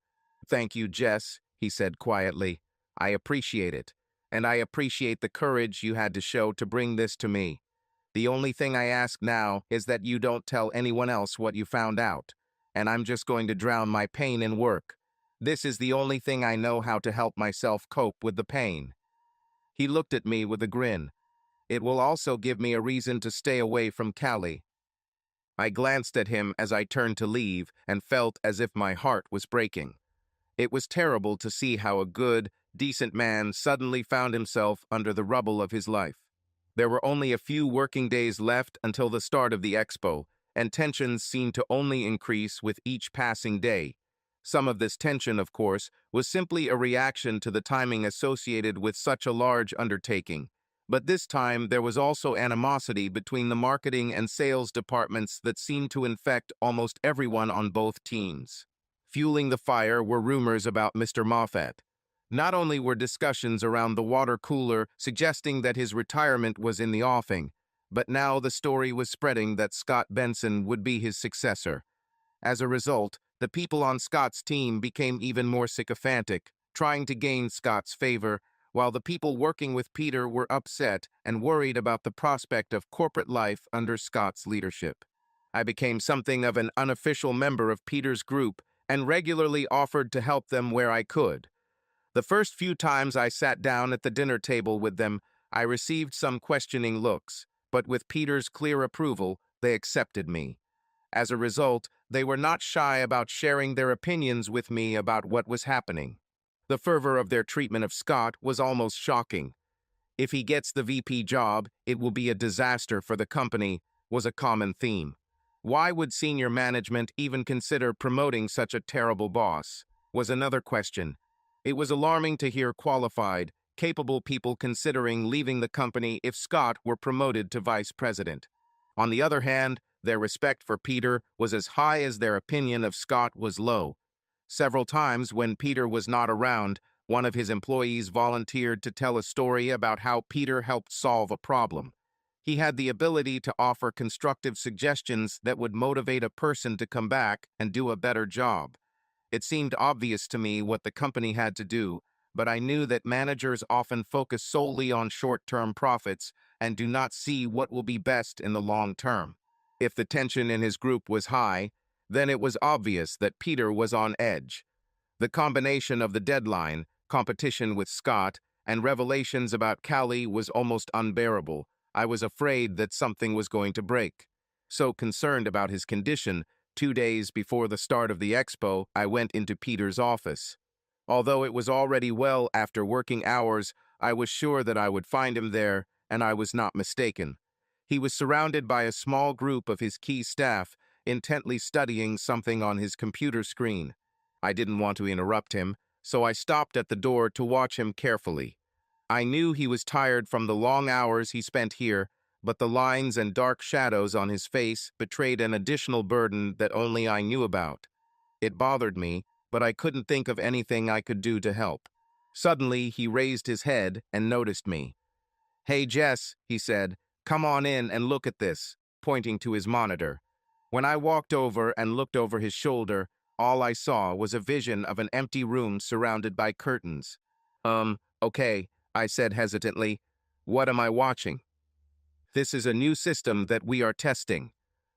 "Thank you, Jess," he said quietly. "I appreciate it, and I appreciate the courage you had to show to bring this to me. The only thing I ask now is that you don't tell anyone else what you found out, and I'm just going to drown my pain in work. This is the only thing I know how to help myself cope with the pain." He looked at me with a grin. "It will also give me a reason to stay away from Callie." I glanced at him as I turned to leave and felt as if my heart was breaking. It was terrible to see how a good, decent man suddenly found himself under the rubble of his life. There were only a few working days left until the start of the expo, and tensions seemed to only increase with each passing day. Some of this tension, of course, was simply a reaction to the timing associated with such a large undertaking. But this time, there was also animosity between the marketing and sales departments that seemed to infect almost everyone on both teams. Fueling the fire were rumors about Mr. Moffat. Not only were discussions around the water cooler suggesting that his retirement was in the offing, but now the story was spreading that Scott Benson would be his successor. As a result, the people on Scott's team became even more sycophantic, trying to gain Scott's favor, while the people working with Peter were upset and worried about the prospect of corporate life under Scott's leadership. I became something of an unofficial member of Peter's group and regularly offered to help them where I could. The first few times I sat down at the dinner table with them, I received some questioning looks, but with Peter's clear approval, they accepted me. As a result, they were not shy about sharing their opinions with me about what was happening. The fervor of their treatment of Scott was almost shocking. "If he gets the VP job, it will be a disaster for the company," was a common theme. "Why would senior management even consider promoting such a terrible boss?" was another question. It was alarming to hear qualified, capable people considering leaving the company if Scott were promoted to vice president. On the other hand, their respect for Peter was as high as their opinion of Scott was low. Several times when Peter was not around, one of his employees volunteered to tell a story about how Peter helped solve a problem. He had the ability to offer constructive suggestions that would motivate a person to come back and do a better job. It seemed obvious to me what the company had to do, but I knew that managers often focus solely on short-term profits and do not see what will be best in the long term. If the tension in his group was high, then it was obvious that Peter was on edge. The combination of the deadline, competition with Scott, and revelations about Callie was almost unbearable. I was afraid that something was going to break. So concerned about his condition, 2 days before the start of the expo, I went into Peter's office. Although it was already well after working hours, I was sure that I would find him there, and I was not mistaken. He was surrounded by a small group of his key staff, intently studying something on his computer screen. I didn't want to interrupt him, so I stopped at the door to watch him carefully. I knew he was tired from the long hours he spent here, but the lines and dark shadows on his face betrayed an additional burden that only I knew about. It bothered me, but I couldn't think of anything I could do to help. Suddenly, he raised his head and noticed me. "Hey, Jess," he said, "come on in and look at this," pointing to his monitor. When I walked over and looked over his shoulder, all I saw was a vision of an empty room surrounded by curtains. Okay, I said hesitantly. "What am I watching?" "This is a new system that we are testing.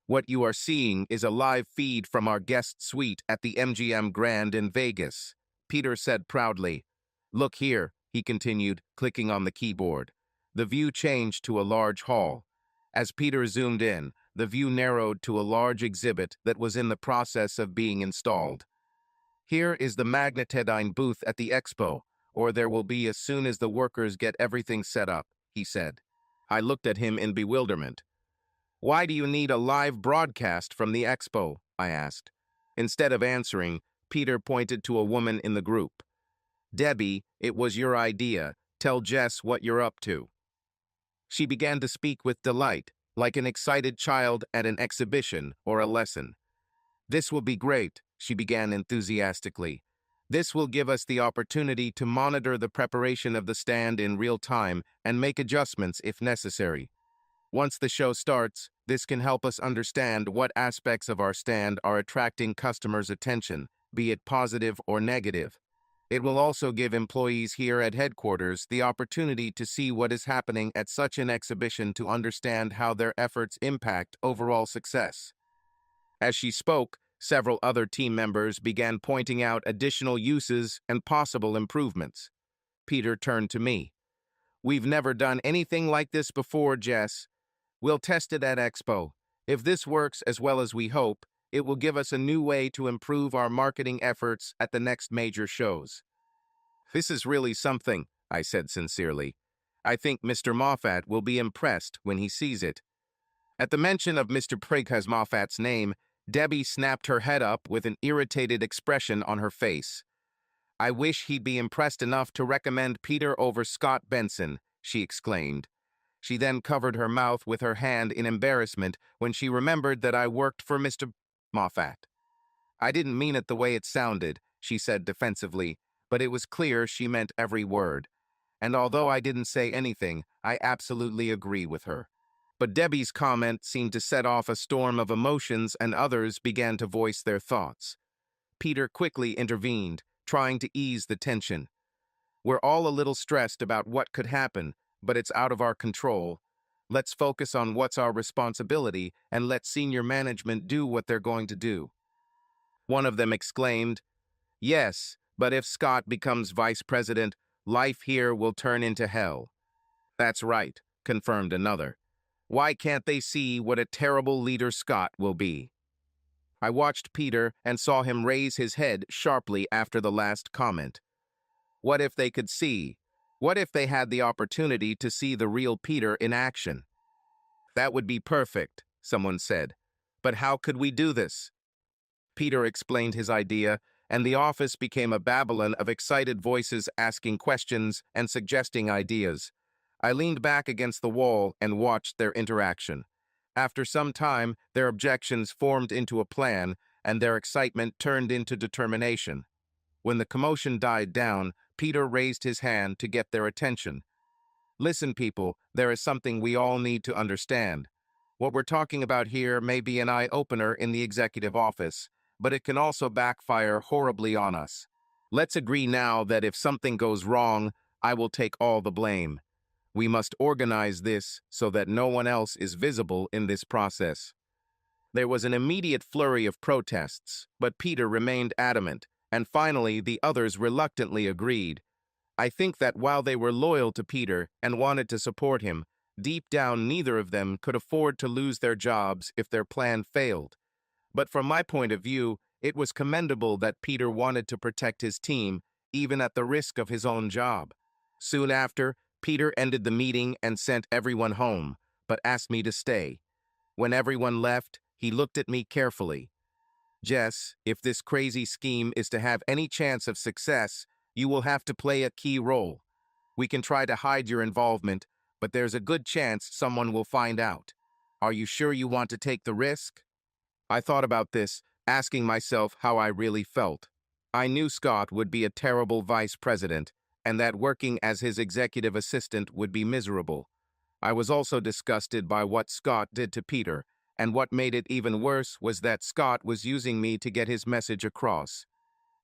What you are seeing is a live feed from our guest suite at the MGM Grand in Vegas," Peter said proudly. "Look here," he continued, clicking on the keyboard. The view changed to a large hall. As Peter zoomed in, the view narrowed to a large exhibit that was in the process of being installed. "Here is the Magnetidine booth at the expo, or there will be as soon as the workers get everything set up," he said. I looked at him in bewilderment. "Why do you need a live broadcast from the expo?" I asked. Instead of answering, Peter pointed to a woman in the group. "Debbie, it was your idea. Tell Jess what you're up to." She began to speak with delight, like an excited child at an exhibition or a lesson. "This will be great," she began enthusiastically. "This will give us the opportunity to monitor the preparation of the stand in real time and make adjustments if necessary. Once the show starts, this can help us understand what aspects of our stand are attracting customers' attention, be it positive or negative. It will also give employees here at headquarters the opportunity to see what is happening at such an exhibition to understand how their efforts impact overall success." As she spoke, several other team members began pointing out additional uses and possible improvements. Peter turned to me. "We've never done anything like this before, Jess. We'll test it at Expo. If this works as well as we hope, it will give us a new way to improve our marketing efforts at the next major shows." "This is really something," I said sincerely. "I think Mr. Moffat will be impressed when he sees it." At the mention of Mr. Prigghas Moffat's name, Debbie snapped her head up with an irritated expression on her face. "I wish he'd be impressed enough to recommend Peter over Scott Benson," she exclaimed. She then covered her mouth with her hand in embarrassment when she remembered that I worked for Mr. Moffat. "I didn't mean it the way it sounded," she said defensively, but it was clear she meant every word. And although I didn't say anything, I absolutely agree with her. But Debbie's comment seemed to set off a storm of emotions, and others began to voice their thoughts. Peter quickly intervened, trying to ease the tension. "We're all a little stressed about what could happen, but it's out of our control. Let's focus on what's our responsibility and let senior management do what they're going to do." One of them exclaimed, "Yes, but if Scott becomes vice president, life here will turn into hell." "That's right," confirmed another. "Why can't they see what a terrible leader Scott will be?" I watched Peter and saw him raise his head sharply after the last comment. What if they could see? What if they had the opportunity to see the real Peter in action? "That would be perfect," someone said. "But how could we do this?" Peter explained his idea, and the office became a Babylon of excited voices asking questions and suggesting ideas. I leaned back against the wall and watched their interaction. After some time, their objections formed into a plan, and their excitement turned into determination. When the commotion died down, Peter raised his hand to get their attention. "Listen, people, there is something we all need to understand. What we're talking about here may be an eye-opener in the executive office, but it can also backfire horribly on us. Let's agree now that if something goes wrong, I will take all the blame. We must organize this so that no one else is visible in this process." There was an immediate flurry of protests, but Peter remained adamant, and finally the others reluctantly agreed. I think that while they were loyal to Peter and wanted to support him, deep down neither of them could afford to lose their jobs if their plan failed. But from my point of view, it was commendable that Peter wanted to protect his team, even at the risk of his own job. Soon after, Peter ended the meeting and sent everyone home, but asked me to stay. When everyone left, he looked at me carefully. Jess, if this crazy scheme is to have any chance of success, you will have to play a key role. We can try to hide your involvement, but there's a good chance someone will find out. Are you sure you want to take the risk? I thought about this, asking myself how I really felt. I knew Scott would be a terrible vice president, and that working as his executive assistant would be miserable. I was also disgusted by what Scott did to Peter, and what made it even worse was that Scott was using me to get his message across.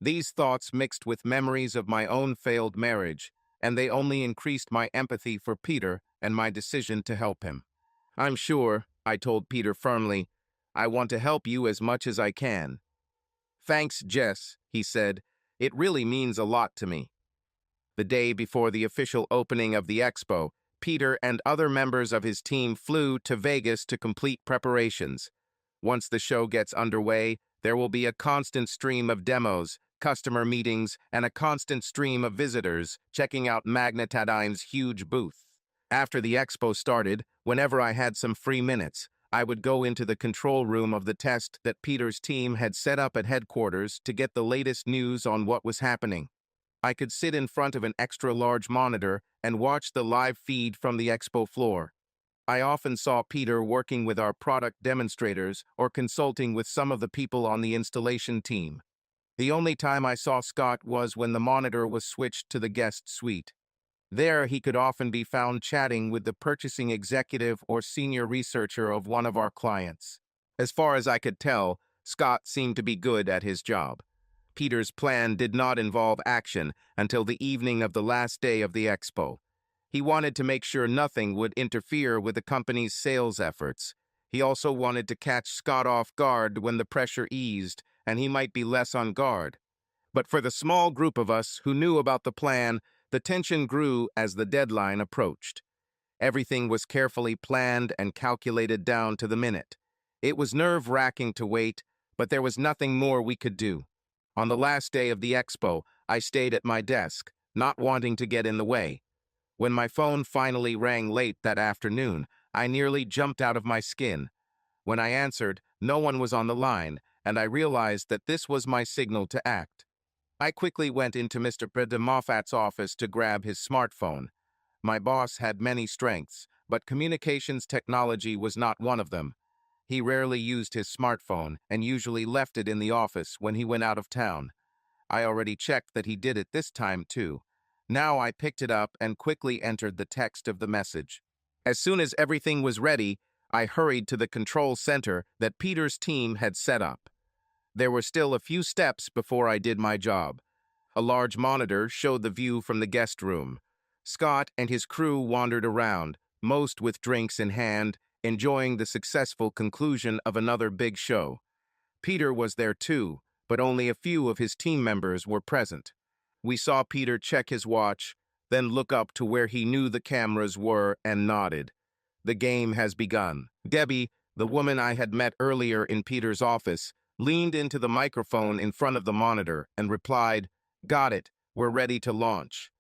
These thoughts mixed with memories of my own failed marriage, and they only increased my empathy for Peter and my decision to help him. I'm sure, I told Peter firmly, I want to help you as much as I can. Thanks, Jess, he said. It really means a lot to me. The day before the official opening of the expo, Peter and other members of his team flew to Vegas to complete preparations. Once the show gets underway, there will be a constant stream of demos, customer meetings, and a constant stream of visitors checking out Magnetide's huge booth. After the expo started, whenever I had some free minutes, I would go into the control room of the test that Peter's team had set up at headquarters to get the latest news on what was happening. I could sit in front of an extra-large monitor and watch the live feed from the expo floor. I often saw Peter working with our product demonstrators or consulting with some of the people on the installation team. The only time I saw Scott was when the monitor was switched to the guest suite. There, he could often be found chatting with the purchasing executive or senior researcher of one of our clients. As far as I could tell, Scott seemed to be good at his job. Peter's plan did not involve action until the evening of the last day of the expo. He wanted to make sure nothing would interfere with the company's sales efforts. He also wanted to catch Scott off guard when the pressure eased, and he might be less on guard. But for the small group of us who knew about the plan, the tension grew as the deadline approached. Everything was carefully planned and calculated down to the minute. It was nerve-wracking to wait, but there was nothing more we could do. On the last day of the expo, I stayed at my desk, not wanting to get in the way. When my phone finally rang late that afternoon, I nearly jumped out of my skin. When I answered, no one was on the line, and I realized that this was my signal to act. I quickly went into Mr. De Moffat's office to grab his smartphone. My boss had many strengths, but communications technology was not one of them. He rarely used his smartphone and usually left it in the office when he went out of town. I already checked that he did it this time too. Now I picked it up and quickly entered the text of the message. As soon as everything was ready, I hurried to the control center that Peter's team had set up. There were still a few steps before I did my job. A large monitor showed the view from the guest room. Scott and his crew wandered around, most with drinks in hand, enjoying the successful conclusion of another big show. Peter was there too, but only a few of his team members were present. We saw Peter check his watch, then look up to where he knew the cameras were and nodded. The game has begun. Debbie, the woman I had met earlier in Peter's office, leaned into the microphone in front of the monitor and replied, "Got it, we're ready to launch."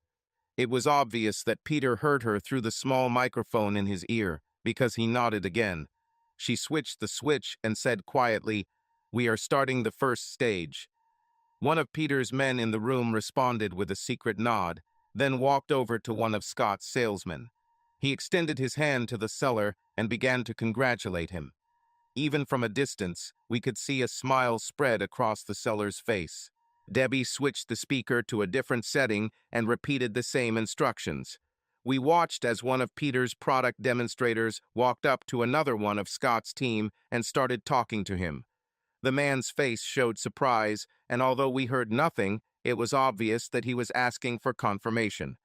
It was obvious that Peter heard her through the small microphone in his ear, because he nodded again. She switched the switch and said quietly, "We are starting the first stage." One of Peter's men in the room responded with a secret nod, then walked over to one of Scott's salesmen. He extended his hand to the seller and began to congratulate him. Even from a distance, we could see a smile spread across the seller's face. Debbie switched the speaker to a different setting and repeated the same instructions. We watched as one of Peter's product demonstrators walked up to another one of Scott's team and started talking to him. The man's face showed surprise, and although we heard nothing, it was obvious that he was asking for confirmation.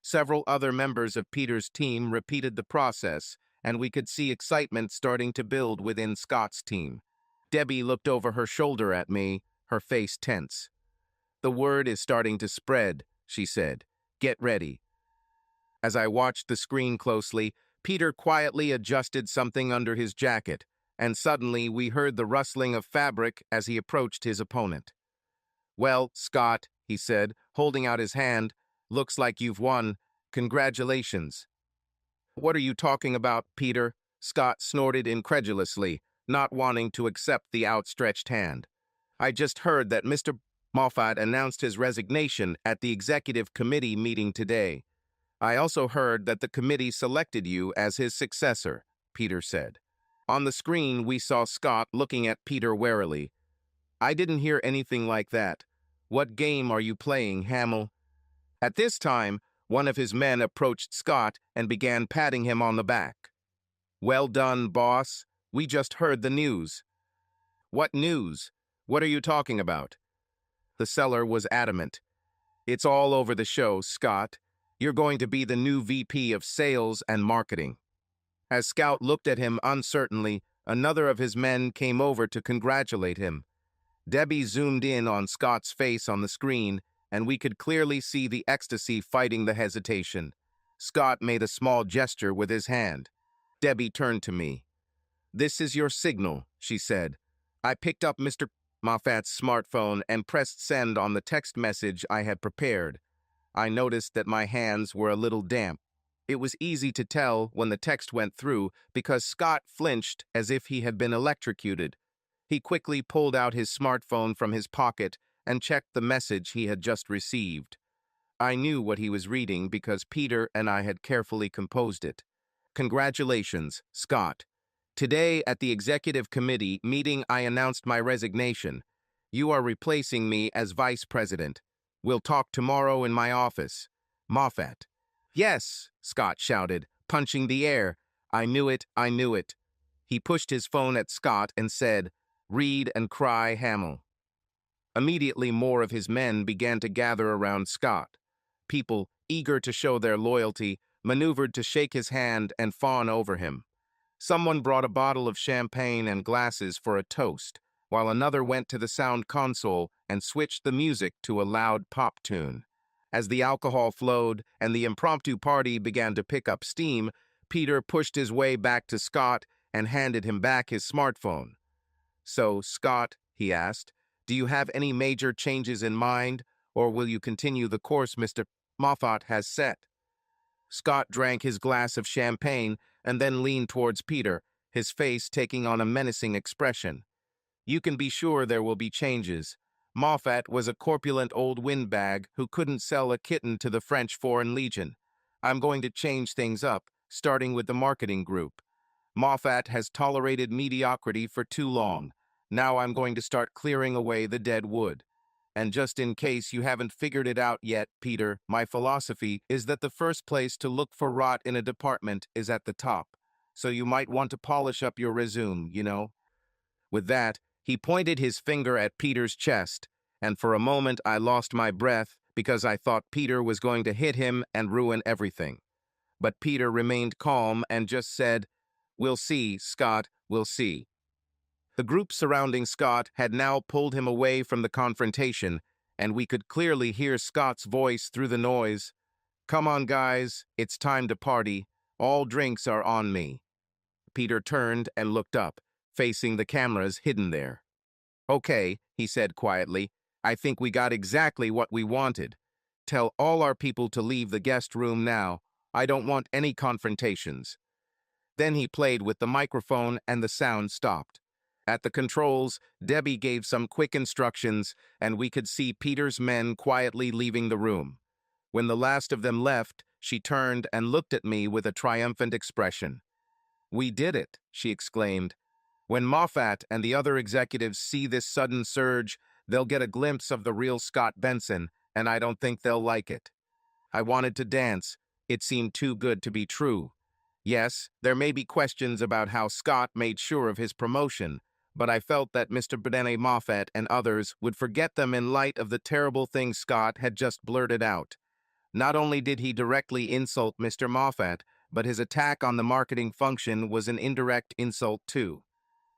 Several other members of Peter's team repeated the process, and we could see excitement starting to build within Scott's team. Debbie looked over her shoulder at me, her face tense. "The word is starting to spread," she said. "Get ready." As I watched the screen closely, Peter quietly adjusted something under his jacket, and suddenly we heard the rustling of fabric as he approached his opponent. "Well, Scott," he said, holding out his hand, "looks like you've won. Congratulations." "What are you talking about, Peter?" Scott snorted incredulously, not wanting to accept the outstretched hand. I just heard that Mr. Moffat announced his resignation at the executive committee meeting today. I also heard that the committee selected you as his successor, Peter said. On the screen, we saw Scott looking at Peter warily. I didn't hear anything like that. What game are you playing, Hamill? At this time, one of his men approached Scott and began patting him on the back. Well done, boss. We just heard the news. What news? What are you talking about? The seller was adamant. It's all over the show, Scott. You're going to be the new VP of Sales and Marketing. As Scout looked at him uncertainly, another of his men came over to congratulate him. Debbie zoomed in on Scott's face on the screen, and we could clearly see the ecstasy fighting the hesitation. Scott made a small gesture with his hand. Debbie turned to me. "This is your signal," she said. I picked up Mr. Moffat's smartphone and pressed send on the text message I had prepared. I noticed that my hands were a little damp. It was easy to tell when the text went through because Scott flinched as if he had been electrocuted. He quickly pulled out his smartphone from his pocket and checked the message he had just received. I knew what he was reading because Peter and I had carefully composed it. Congratulations, Scott. Today at the executive committee meeting I announced my resignation. You are replacing me as vice president. We'll talk tomorrow in my office. Moffat. Yes, Scott shouted, punching the air. I knew it, I knew it. He pushed his phone at Scott and said, "Read and cry, Hamill." Immediately more of his men began to gather around Scott. People, eager to show their loyalty, maneuvered to shake his hand and fawn over him. Someone brought a bottle of champagne and glasses for a toast, while another went to the sound console and switched the music to a loud pop tune. As the alcohol flowed and the impromptu party began to pick up steam, Peter pushed his way back to Scott and handed him back his smartphone. "So, Scott," he asked, "do you have any major changes in mind, or will you continue the course Mr. Moffat has set?" Scott drank his glass of champagne and then leaned towards Peter, his face taking on a menacing expression. "You can be sure there will be changes. Moffat was a corpulent old windbag who couldn't sell a kitten to the French Foreign Legion. I'm going to change things up, starting with the marketing group. Moffat has tolerated mediocrity for too long. Now I'm going to start clearing away the dead wood. And just in case you haven't figured it out yet, Peter, my philosophy is that the first place to look for rot in a department is at the top. So you might want to polish up your resume, you know." With that, he pointed his finger at Peter's chest, and for a moment I lost my breath because I thought Peter was going to hit him and ruin everything. But Peter remained calm and just said, "We'll see, Scott, we'll see." The group surrounding Scott had now pulled him away from the confrontation, and we could clearly hear Scott's voice through the noise. "Come on, guys, it's time to party. All drinks are on me." Peter turned and looked up, facing the cameras hidden there. "Okay," he said quietly, "I think we got exactly what we wanted. Tell all our people to leave the guest room now. I don't want any confrontations." Then he played with the microphone and the sound stopped. At the controls, Debbie gave some quick instructions, and we could see Peter's men quietly leaving the room. When the last of them left, she turned and looked at me with a triumphant expression. "We did it," she exclaimed. "When Moffat and the other executives see this sudden surge, they'll get a glimpse of the real Scott Benson, and I don't think they'll like it." I wanted to dance. It seemed too good to be true. Yes, there may be questions about how Scott made sure of his promotion, but I felt that Mr. Benene Moffat and others would forget them in light of the terrible things Scott had just blurted out. Not only did he directly insult Mr. Moffat, but his attack on the marketing function was an indirect insult too.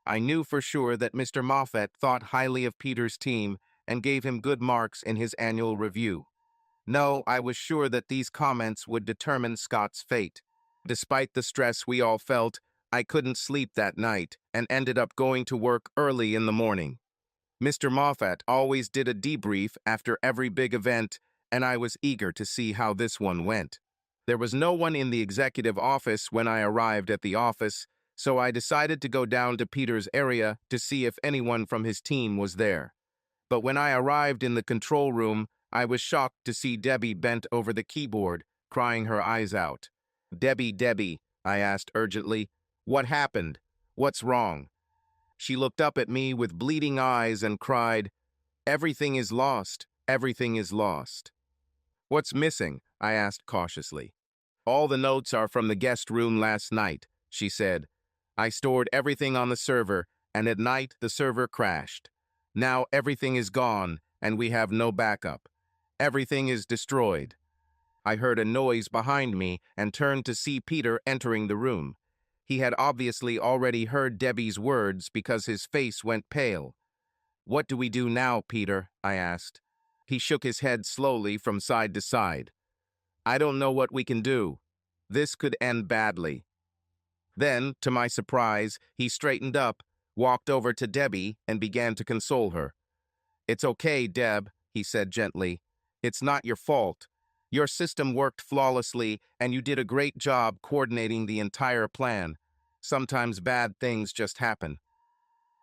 I knew for sure that Mr. Moffat thought highly of Peter's team and gave him good marks in his annual review. No, I was sure that these comments would determine Scott's fate. Despite the stress we all felt, I couldn't sleep that night and ended up going to work early in the morning. Mr. Moffat always did a debrief after every big event, and I was eager to see how this one went. There was no one in the executive office when I arrived at the office, So I decided to go down to Peter's area to see if anyone from his team was there. But when I arrived in the control room, I was shocked to see Debbie bent over the keyboard, crying her eyes out. Debbie, I asked urgently, what happened? What's wrong? She looked up at me with bleeding eyes and cried, everything is lost, everything is lost. What's missing? I asked cautiously. All the notes are from the guest room last night, she said. I stored everything on the server, and at night the server crashed. Now everything is gone, and we have no backup. Everything is destroyed. I heard a noise behind me and turned to see Peter entering the room. He had obviously already heard Debbie's words because his face went pale. What do we do now, Peter? I asked. He shook his head slowly from side to side. I don't know what we can do. This could end badly. Then, to my surprise, he straightened up, walked over to Debbie, and began to console her. It's okay, Deb, he said gently. It's not your fault. Your system worked flawlessly, and you did a great job coordinating the entire plan. Sometimes bad things just happen.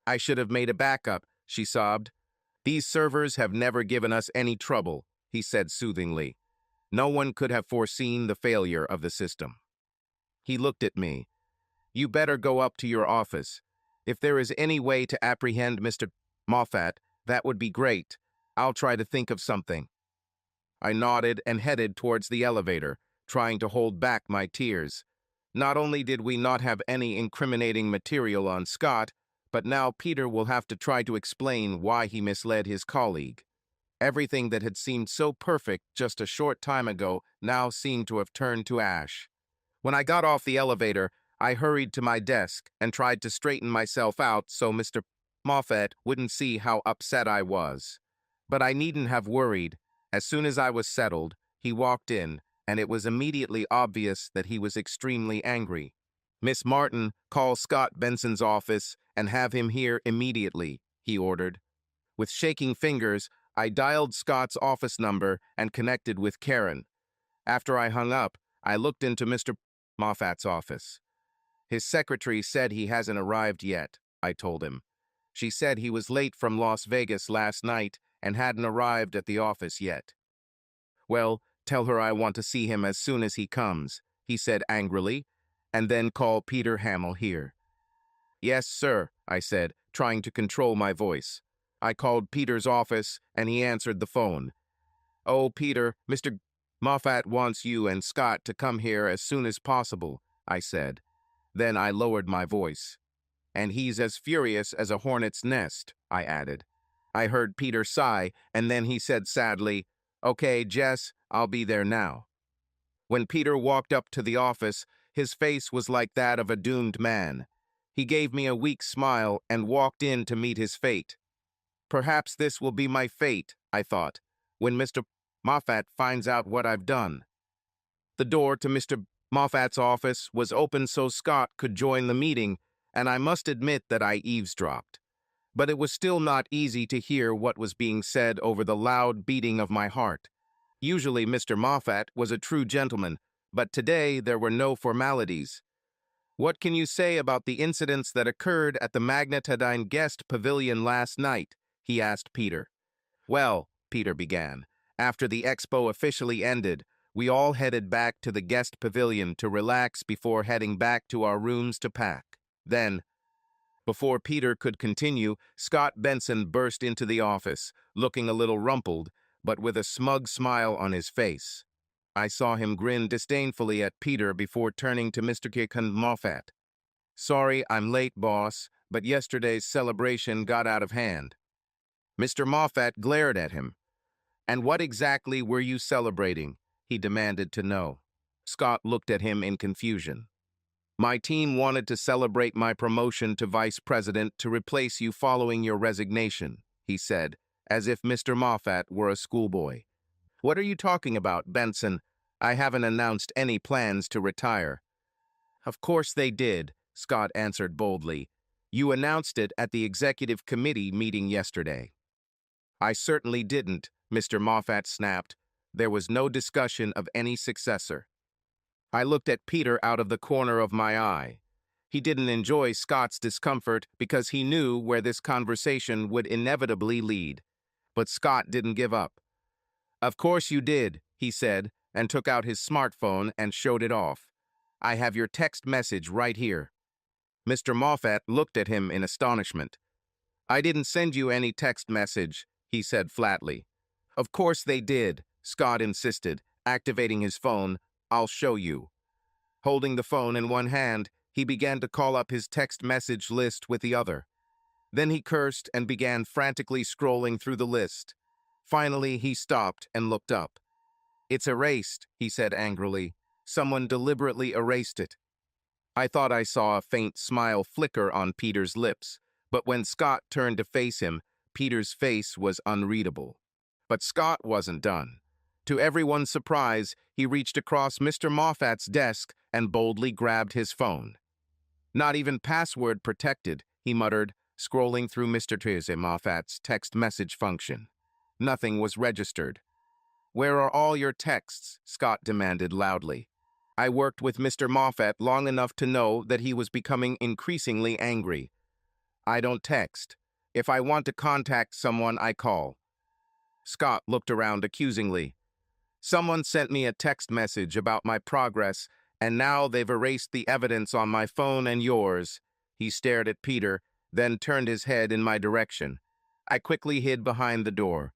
I should have made a backup, she sobbed. These servers have never given us any trouble, he said soothingly. No one could have foreseen the failure of the system. He looked at me. You better go up to your office. If there is any way to apprehend Mr. Moffat, that would be great. I'll try to think of something. I nodded and headed towards the elevator, trying to hold back my tears. Not only did we not have any incriminating material on Scott, but now Peter will have to try to explain why he misled his colleague. Everything that had seemed so perfect just a short time ago now seemed to have turned to ash. When I got off the elevator, I hurried to my desk and tried to straighten myself out so Mr. Moffat wouldn't see how upset I was. But I needn't have worried. As soon as I was settled, he walked in, and it was immediately obvious that he was extremely angry. Miss Martin, call Scott Benson's office and have him here immediately, he ordered. With shaking fingers, I dialed Scott's office number and connected with Karen. After I hung up, I looked into Mr. Moffat's office. His secretary said he hasn't arrived yet, I told him. She said he was late from Las Vegas last night and hadn't arrived at the office yet. Well, tell her I want to see him as soon as he comes, he said angrily, and then call Peter Hamill here. Yes, sir, I said, trying to control my voice. I called Peter's office, and he answered the phone. Oh, Peter, Mr. Moffat wants you and Scott to come here as soon as possible, I said. Then I lowered my voice. And he's as furious as a hornet's nest, I added. I heard Peter sigh, and then he said sadly, Okay, Jess, I'll be there now. When Peter walked up to the office, his face was like that of a doomed man. He gave me a weak smile and walked in to meet his fate. Perhaps this will be my fate, I thought, when Mr. Moffat finds out what I've done. The door to Mr. Moffat's office was open so Scott could join the meeting, and I must admit that I eavesdropped. But it was still not easy to hear what was being said over the loud beating of my heart. Usually Mr. Moffat was a true gentleman, but today there were no formalities. What can you say about the incidents that occurred at the Magnetadine Guest Pavilion last night? He asked Peter. Well, Peter began, after the expo officially ended, we all headed back to the guest pavilion to relax before heading back to our rooms to pack. Then, before Peter could continue, Scott Benson burst into the office, looking a little rumpled, but with a smug smile on his face. I saw him grin disdainfully at Peter before turning to Mr. Kirkland Moffat. Sorry, I'm late, boss, but yesterday's celebration got out of hand. Mr. Moffat glared at him. And what exactly were you celebrating? He demanded to know. Scott looked at him in confusion. My team wanted to celebrate my promotion to vice president to replace you following your resignation, he said, as if Mr. Moffat were a schoolboy. What are you talking about, Benson? I haven't announced any plans to retire. Of course they did, Scott answered boldly. You announced it at the executive committee meeting yesterday. I certainly didn't, Mr. Moffat snapped. There was no discussion of any successor. I looked at Peter out of the corner of my eye. He didn't enjoy Scott's discomfort because he knew where this conversation would inevitably lead. But Scott didn't give up. "Of course you did," he said, and took out his smartphone and showed it off. "I have your text message right here." Mr. Moffat looked at him in astonishment. "I didn't send you any text message," he said flatly. "Of course they did," Scott insisted, activating his phone. "I'll show you." Holding the phone in one hand, he began to call up his text message list with the other. Then he cursed and began frantically scrolling through the list. Finally, he stopped and looked up. "It's erased," he said angrily. "Someone deliberately erased it." I thought I saw a faint smile flicker on Peter's lips, but when Scott turned to face him, Peter's face was unreadable. But Scott wasn't done. To everyone's surprise, he reached across Mr. Moffat's desk and boldly grabbed his phone. "Not even password protected," he muttered, scrolling through Mr. Moffat's text message function. Nothing was registered. "Where are all your texts?" Scott demanded loudly. I worked with Mr. Moffat long enough to know that he was becoming increasingly angry. "I don't text. If I want to contact someone, I call." Scott looked around accusingly. "Someone sent me a text message about my progress, and now they've erased the evidence on my phone and yours." He stared at Peter, then turned his head in my direction. I quickly hid behind the door.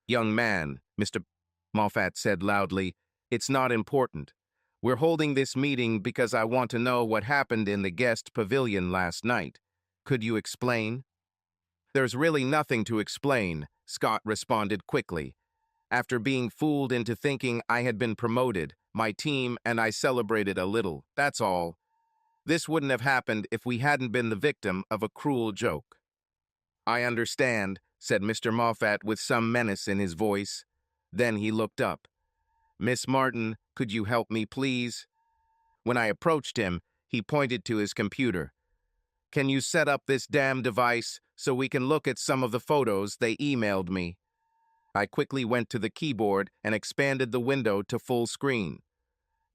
"Young man," Mr. Moffat said loudly, "it's not important. We're holding this meeting because I want to know what happened in the guest pavilion last night. Could you explain?" "There's really nothing to explain," Scott responded quickly. "After being fooled into thinking I had been promoted, my team and I celebrated a little, that's all. This wouldn't have happened if we hadn't been the victim of a cruel joke." "I understand," said Mr. Moffat with some menace in his voice. Then he looked up. "Miss Martin, could you help me, please?" When I approached him, he pointed to his computer. "Can you set up this damn device so we can look at some of the photos they emailed me?" I quickly went to the keyboard and expanded the window to full screen.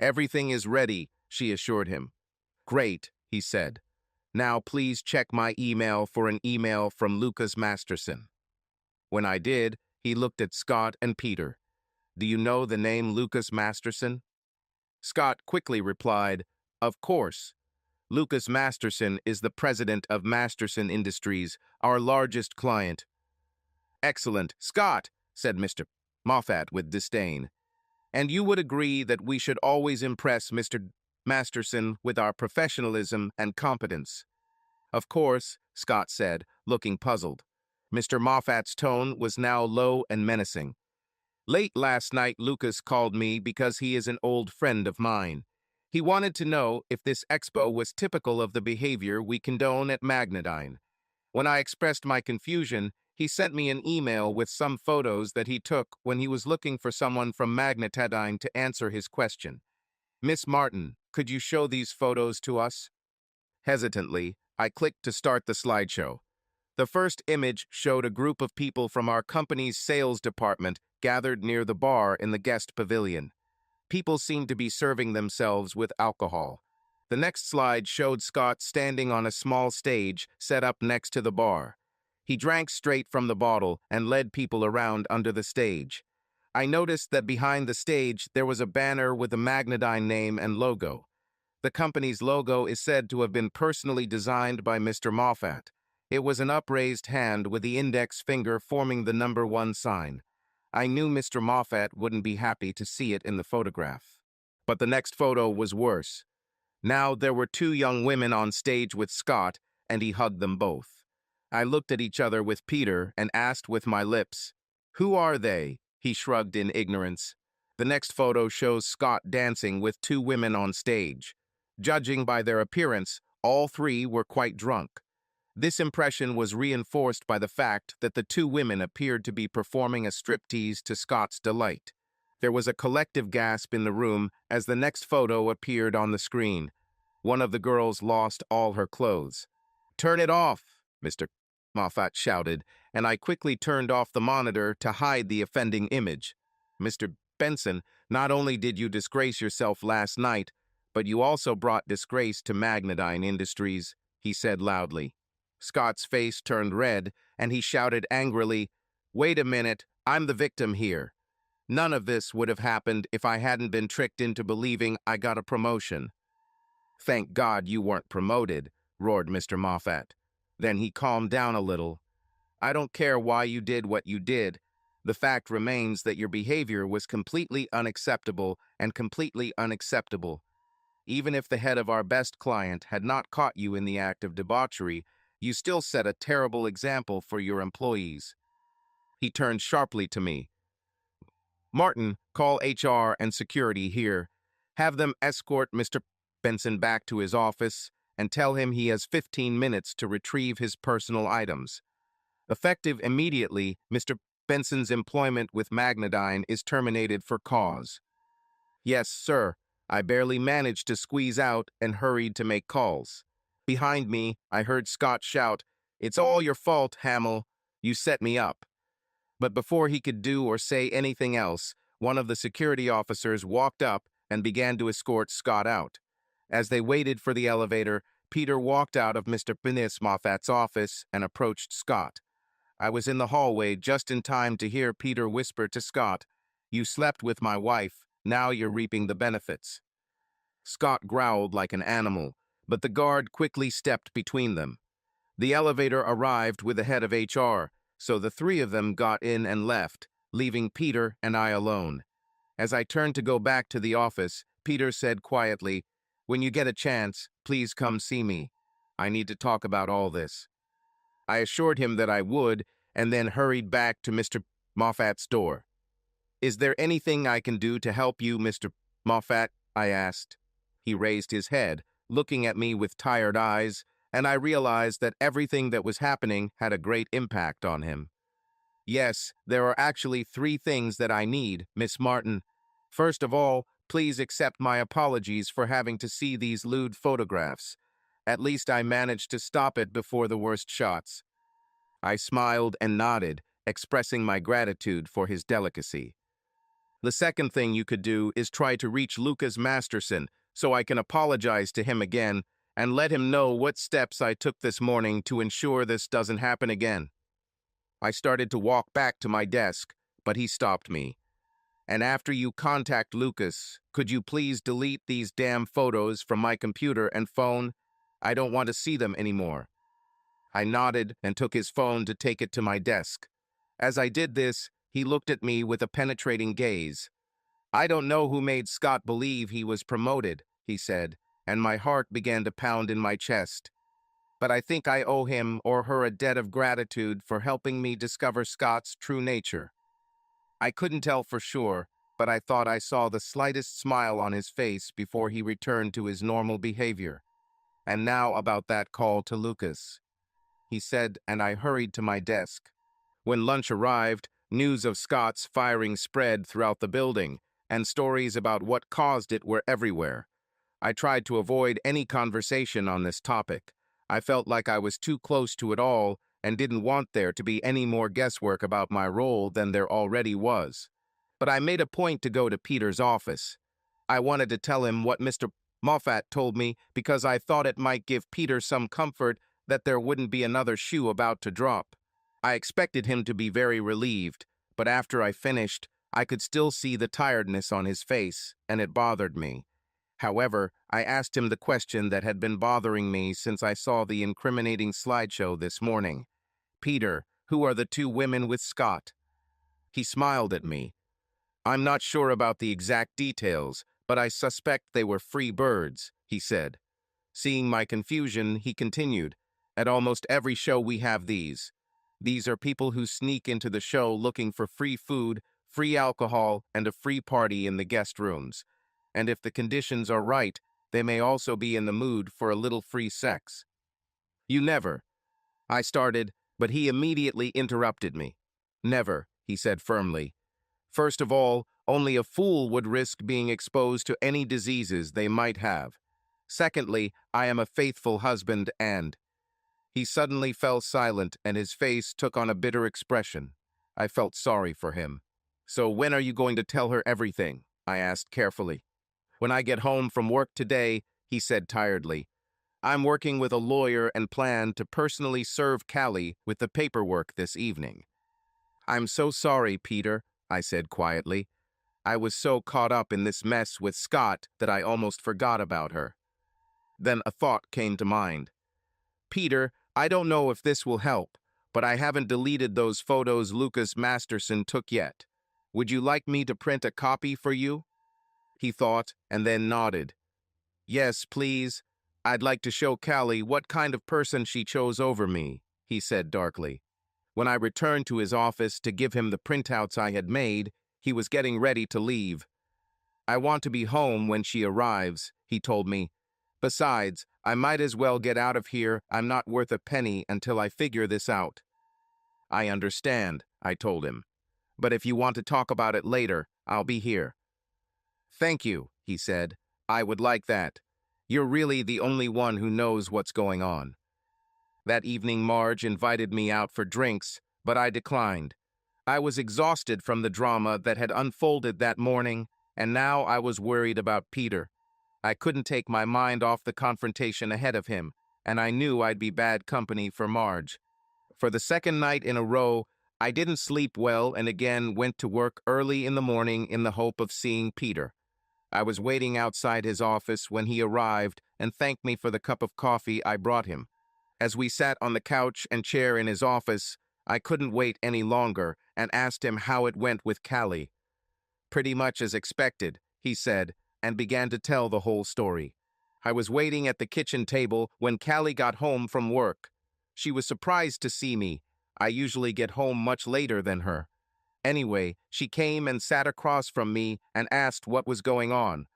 "Everything is ready," she assured him. "Great," he said. "Now please check my email for an email from Lucas Masterson." When I did, he looked at Scott and Peter. "Do you know the name Lucas Masterson?" Scott quickly replied, "Of course. Lucas Masterson is the president of Masterson Industries, our largest client." "Excellent, Scott," said Mr. Moffat with disdain. "And you would agree that we should always impress Mr. Masterson with our professionalism and competence." "Of course," Scott said, looking puzzled. Mr. Moffat's tone was now low and menacing. "Late last night, Lucas called me because he is an old friend of mine. He wanted to know if this expo was typical of the behavior we condone at Magnadyne. When I expressed my confusion, he sent me an email with some photos that he took when he was looking for someone from Magnadyne to answer his question. Miss Martin, could you show these photos to us?" Hesitantly, I clicked to start the slideshow. The first image showed a group of people from our company's sales department gathered near the bar in the guest pavilion. People seemed to be serving themselves with alcohol. The next slide showed Scott standing on a small stage set up next to the bar. He drank straight from the bottle and led people around under the stage. I noticed that behind the stage there was a banner with the Magnadyne name and logo. The company's logo is said to have been personally designed by Mr. Moffat. It was an upraised hand with the index finger forming the number 1 sign. I knew Mr. Moffat wouldn't be happy to see it in the photograph. But the next photo was worse. Now there were 2 young women on stage with Scott, and he hugged them both. I looked at each other with Peter and asked with my lips, "Who are they?" He shrugged in ignorance. The next photo shows Scott dancing with 2 women on stage. Judging by their appearance, all 3 were quite drunk. This impression was reinforced by the fact that the 2 women appeared to be performing a striptease to Scott's delight. There was a collective gasp in the room as the next photo appeared on the screen. One of the girls lost all her clothes. "Turn it off," Mr. Moffat shouted, and I quickly turned off the monitor to hide the offending image. "Mr. Benson, not only did you disgrace yourself last night, But you also brought disgrace to Magnadyne Industries, he said loudly. Scott's face turned red, and he shouted angrily, "Wait a minute, I'm the victim here. None of this would have happened if I hadn't been tricked into believing I got a promotion." "Thank God you weren't promoted," roared Mr. Moffat. Then he calmed down a little. "I don't care why you did what you did. The fact remains that your behavior was completely unacceptable and completely unacceptable. Even if the head of our best client had not caught you in the act of debauchery, you still set a terrible example for your employees." He turned sharply to me. "Martin, call HR and security here. Have them escort Mr. Benson back to his office and tell him he has 15 minutes to retrieve his personal items. Effective immediately, Mr. Benson's employment with Magnadyne is terminated for cause." "Yes, sir." I barely managed to squeeze out and hurried to make calls. Behind me, I heard Scott shout, "It's all your fault, Hamill. You set me up." But before he could do or say anything else, one of the security officers walked up and began to escort Scott out. As they waited for the elevator, Peter walked out of Mr. Benis Moffat's office and approached Scott. I was in the hallway just in time to hear Peter whisper to Scott, "You slept with my wife, now you're reaping the benefits." Scott growled like an animal, but the guard quickly stepped between them. The elevator arrived with the head of HR, so the three of them got in and left, leaving Peter and I alone. As I turned to go back to the office, Peter said quietly, "When you get a chance, please come see me. I need to talk about all this." I assured him that I would, and then hurried back to Mr. Moffat's door. "Is there anything I can do to help you, Mr. Moffat?" I asked. He raised his head, looking at me with tired eyes, and I realized that everything that was happening had a great impact on him. "Yes, there are actually 3 things that I need, Miss Martin. First of all, please accept my apologies for having to see these lewd photographs. At least I managed to stop it before the worst shots." I smiled and nodded, expressing my gratitude for his delicacy. "The second thing you could do is try to reach Lucas Masterson so I can apologize to him again and let him know what steps I took this morning to ensure this doesn't happen again." I started to walk back to my desk, but he stopped me. "And after you contact Lucas, could you please delete these damn photos from my computer and phone? I don't want to see them anymore." I nodded and took his phone to take it to my desk. As I did this, he looked at me with a penetrating gaze. "I don't know who made Scott believe he was promoted," he said, and my heart began to pound in my chest. "But I think I owe him or her a debt of gratitude for helping me discover Scott's true nature." I couldn't tell for sure, but I thought I saw the slightest smile on his face before he returned to his normal behavior. "And now about that call to Lucas," he said, and I hurried to my desk. When lunch arrived, news of Scott's firing spread throughout the building, and stories about what caused it were everywhere. I tried to avoid any conversation on this topic. I felt like I was too close to it all and didn't want there to be any more guesswork about my role than there already was. But I made a point to go to Peter's office. I wanted to tell him what Mr. Moffat told me because I thought it might give Peter some comfort that there wouldn't be another shoe about to drop. I expected him to be very relieved, but after I finished, I could still see the tiredness on his face, and it bothered me. However, I asked him the question that had been bothering me since I saw the incriminating slideshow this morning. "Peter, who are the 2 women with Scott?" He smiled at me. "I'm not sure about the exact details, but I suspect they were free birds," he said. Seeing my confusion, he continued, "At almost every show we have these. These are people who sneak into the show looking for free food, free alcohol, and a free party in the guest rooms. And if the conditions are right, they may also be in the mood for a little free sex." "You never," I started, but he immediately interrupted me. "Never," he said firmly. "First of all, only a fool would risk being exposed to any diseases they might have. Secondly, I am a faithful husband and—" He suddenly fell silent and his face took on a bitter expression. I felt sorry for him. "So when are you going to tell her everything?" I asked carefully. When I get home from work today, he said tiredly, I'm working with a lawyer and plan to personally serve Callie with the paperwork this evening. I'm so sorry, Peter, I said quietly. I was so caught up in this mess with Scott that I almost forgot about her. Then a thought came to mind. Peter, I don't know if this will help, but I haven't deleted those photos Lucas Masterson took yet. Would you like me to print a copy for you? He thought and then nodded. Yes, please. I'd like to show Callie what kind of person she chose over me, he said darkly. When I returned to his office to give him the printouts I had made, he was getting ready to leave. I want to be home when she arrives, he told me. Besides, I might as well get out of here. I'm not worth a penny until I figure this out. I understand, I told him. But if you want to talk about it later, I'll be here. Thank you, he said. I would like that. You're really the only one who knows what's going on. That evening Marge invited me out for drinks, but I declined. I was exhausted from the drama that had unfolded that morning, and now I was worried about Peter. I couldn't take my mind off the confrontation ahead of him, and I knew I'd be bad company for Marge. For the second night in a row, I didn't sleep well and again went to work early in the morning in the hope of seeing Peter. I was waiting outside his office when he arrived and thanked me for the cup of coffee I brought him. As we sat on the couch and chair in his office, I couldn't wait any longer and asked him how it went with Callie. Pretty much as expected, he said, and began to tell the whole story. I was waiting at the kitchen table when Callie got home from work. She was surprised to see me. I usually get home much later than her. Anyway, she came and sat across from me and asked what was going on.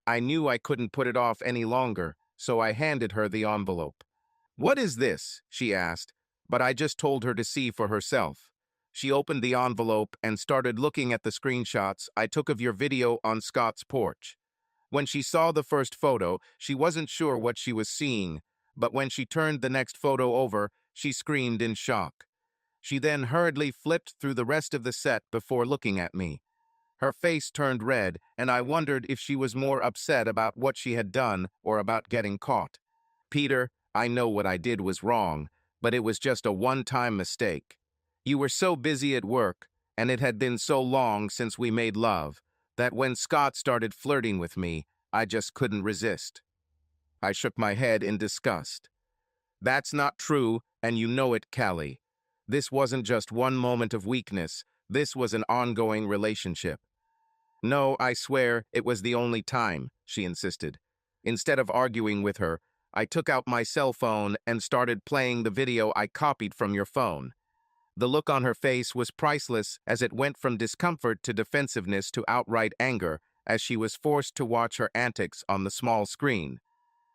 I knew I couldn't put it off any longer, so I handed her the envelope. What is this? She asked, but I just told her to see for herself. She opened the envelope and started looking at the screenshots I took of your video on Scott's porch. When she saw the first photo, she wasn't sure what she was seeing, but when she turned the next photo over, she screamed in shock. She then hurriedly flipped through the rest of the set before looking at me. Her face turned red, and I wondered if she was more upset about what she had done or about getting caught. Peter, I know what I did was wrong, but it was just a one-time mistake. You were so busy at work, and it had been so long since we made love, that when Scott started flirting with me, I just couldn't resist. I shook my head in disgust. That's not true, and you know it, Callie. This wasn't just one moment of weakness. This was an ongoing relationship. No, I swear, it was the only time, she insisted. Instead of arguing with her, I took out my cell phone and started playing the video I copied from your phone. The look on her face was priceless as it went from discomfort to defensiveness to outright anger as she was forced to watch her antics on the small screen.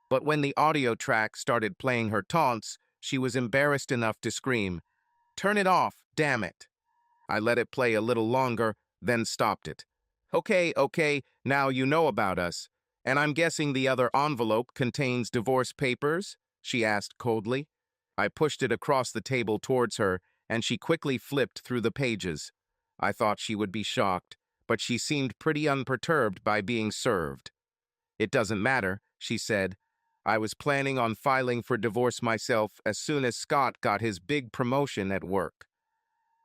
But when the audio track started playing her taunts, she was embarrassed enough to scream, "Turn it off, damn it." I let it play a little longer, then stopped it. Okay, now you know about us. And I'm guessing the other envelope contains divorce papers? She asked coldly. I pushed it across the table towards her, and she quickly flipped through the pages. I thought she would be shocked, but she seemed pretty unperturbed by being served. It doesn't matter, she said. I was planning on filing for divorce myself as soon as Scott got his big promotion at work.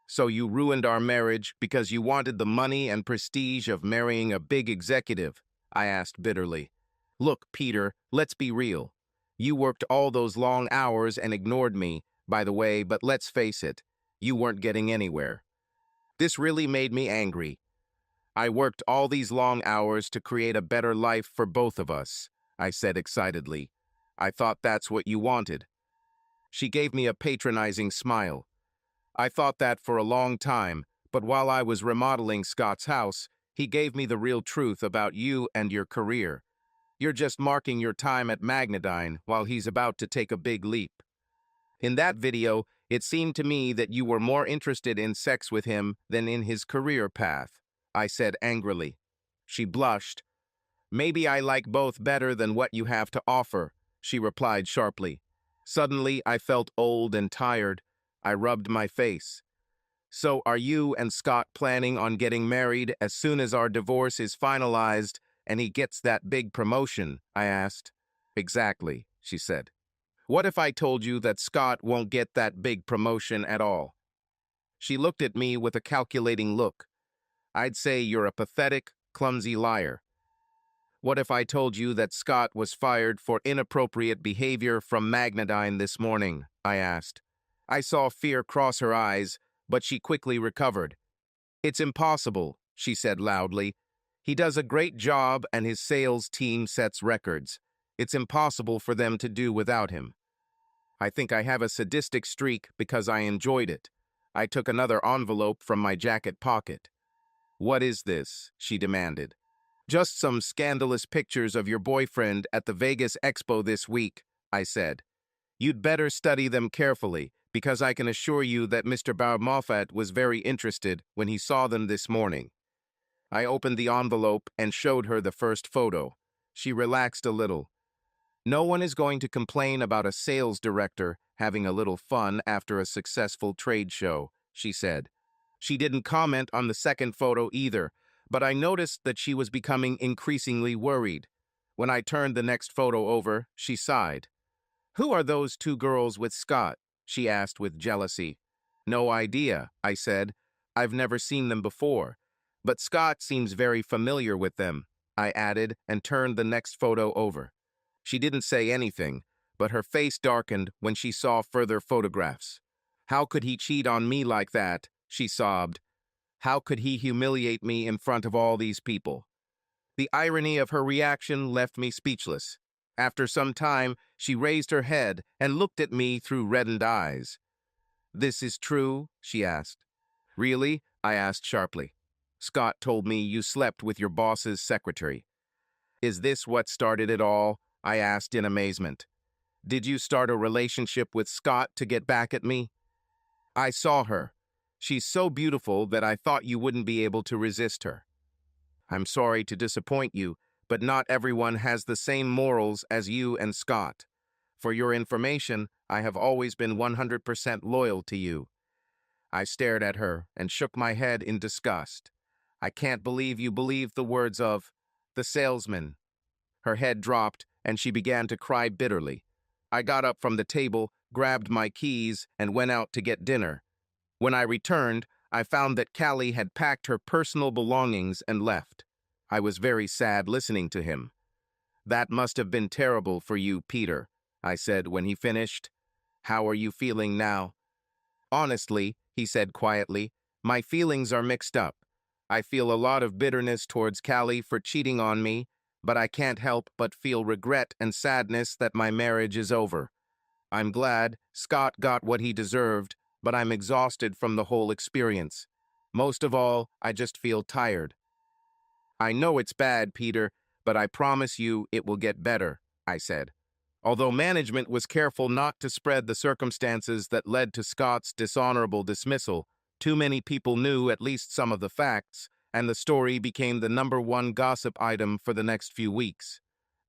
So you ruined our marriage because you wanted the money and prestige of marrying a big executive? I asked bitterly. Look, Peter, let's be real. You worked all those long hours and ignored me, by the way, but let's face it, you weren't getting anywhere. This really made me angry. I worked all these long hours to create a better life for both of us, I said excitedly. I thought that's what you wanted. She gave me a patronizing smile. I thought that for a long time, but while I was remodeling Scott's house, he gave me the real truth about you and your career. You're just marking your time at Magnadyne while he's about to take a big leap. In that video, it seemed to me that you were more interested in sex with him than in his career path, I said angrily. She blushed. Maybe I like both better than what you have to offer, she replied sharply. Suddenly, I felt old and tired. I rubbed my face. So are you and Scott planning on getting married as soon as our divorce is finalized and he gets that big promotion?" I asked. "Exactly," she said. "What if I told you that Scott won't get that big promotion at all?" She looked at me with a calculating look. "I'd say you're a pathetic, clumsy liar." "What if I told you that Scott was fired for inappropriate behavior from Magnadyne this morning?" I asked. I saw fear cross her eyes, but she quickly recovered. "It's impossible," she said loudly. "He does a great job and his sales team sets records. It's impossible for them to do without him." I think I have a sadistic streak because I enjoyed it. I took another envelope from my jacket pocket. "What is this?" she demanded. "Just some scandalous pictures of your boyfriend at the Vegas Expo this week," I said. "You'd better study them carefully, because I can assure you that Mr. Moffat was very interested when he saw them this morning." I opened the envelope and showed her the first photo. She relaxed a little. "No one is going to complain about a sales director having a little fun after a successful trade show," she said. She didn't comment on the second photo either, but I noticed that she was becoming increasingly worried. When I turned the next photo over, she sighed. "Who are those two girls with Scott?" she asked with jealousy. "No idea," I said. "I've never seen them before. But Scott seems very familiar with them," I added and turned the next photo over. She didn't say anything, but her face darkened when she saw further photographs. "How could he cheat on me like that?" she sobbed. "How could he humiliate me in front of all these people?" The irony of her reaction left me speechless. After some time, she raised her head and looked at me through reddened eyes. "This is true?" she asked. "Really?" I asked sharply. "Scott told me you slept with your boss's secretary." "Is this what started it all?" I asked in amazement. "Did you start a relationship with Scott to get back at me?" "I saw her. She's so beautiful that I thought you wouldn't be able to resist her." "I'm sorry to disappoint you, but not everyone has the same morals as you and Scott. For your information, I have always been 100% loyal to you." I stared at her and shook my head in disgust. "I can't believe you believed the words of the salesman." Her head dropped, and she began to cry bitterly. I got up from the table, grabbed my keys, and went out to get dinner. When I returned, I found that Callie had packed her personal belongings and left. I was very sad listening to him. "That must have been terrible for you, Peter," I said when he finished. "How are you feeling now?" "Honestly," he said quietly, "my feelings are mixed up. I feel a lot of bitterness towards Callie for cheating on me, but I can't help but feel regret and sadness that my marriage is over. I'm glad Scott got what he deserved, but I'm exhausted from the whole experience. Most of all, I just feel tired." "I know it's bad, Peter, but I promise you it will get better," I said. Although management was careful not to spread the circumstances that led to Scott's dishonorable dismissal, too many people knew at least some of the facts, and the story became the #1 gossip item for the next few weeks.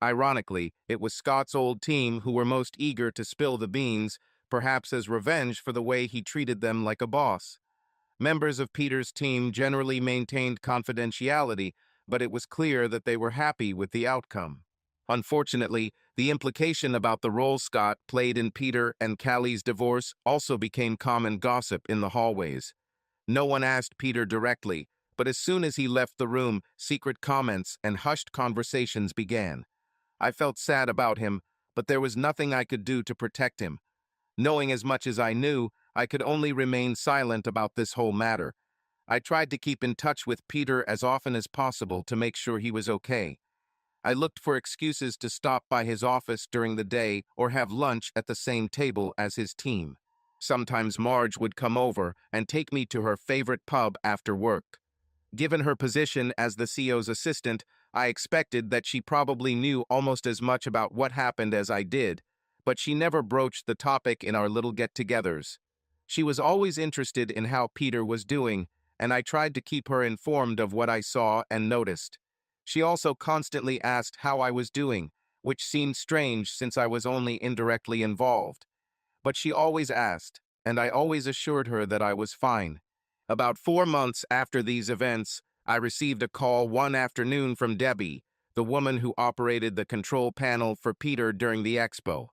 Ironically, it was Scott's old team who were most eager to spill the beans, perhaps as revenge for the way he treated them like a boss. Members of Peter's team generally maintained confidentiality, but it was clear that they were happy with the outcome. Unfortunately, the implication about the role Scott played in Peter and Callie's divorce also became common gossip in the hallways. No one asked Peter directly, but as soon as he left the room, secret comments and hushed conversations began. I felt sad about him, but there was nothing I could do to protect him. Knowing as much as I knew, I could only remain silent about this whole matter. I tried to keep in touch with Peter as often as possible to make sure he was okay. I looked for excuses to stop by his office during the day or have lunch at the same table as his team. Sometimes Marge would come over and take me to her favorite pub after work. Given her position as the CEO's assistant, I expected that she probably knew almost as much about what happened as I did, but she never broached the topic in our little get-togethers. She was always interested in how Peter was doing, and I tried to keep her informed of what I saw and noticed. She also constantly asked how I was doing, which seemed strange since I was only indirectly involved. But she always asked, and I always assured her that I was fine. About 4 months after these events, I received a call one afternoon from Debbie, the woman who operated the control panel for Peter during the expo.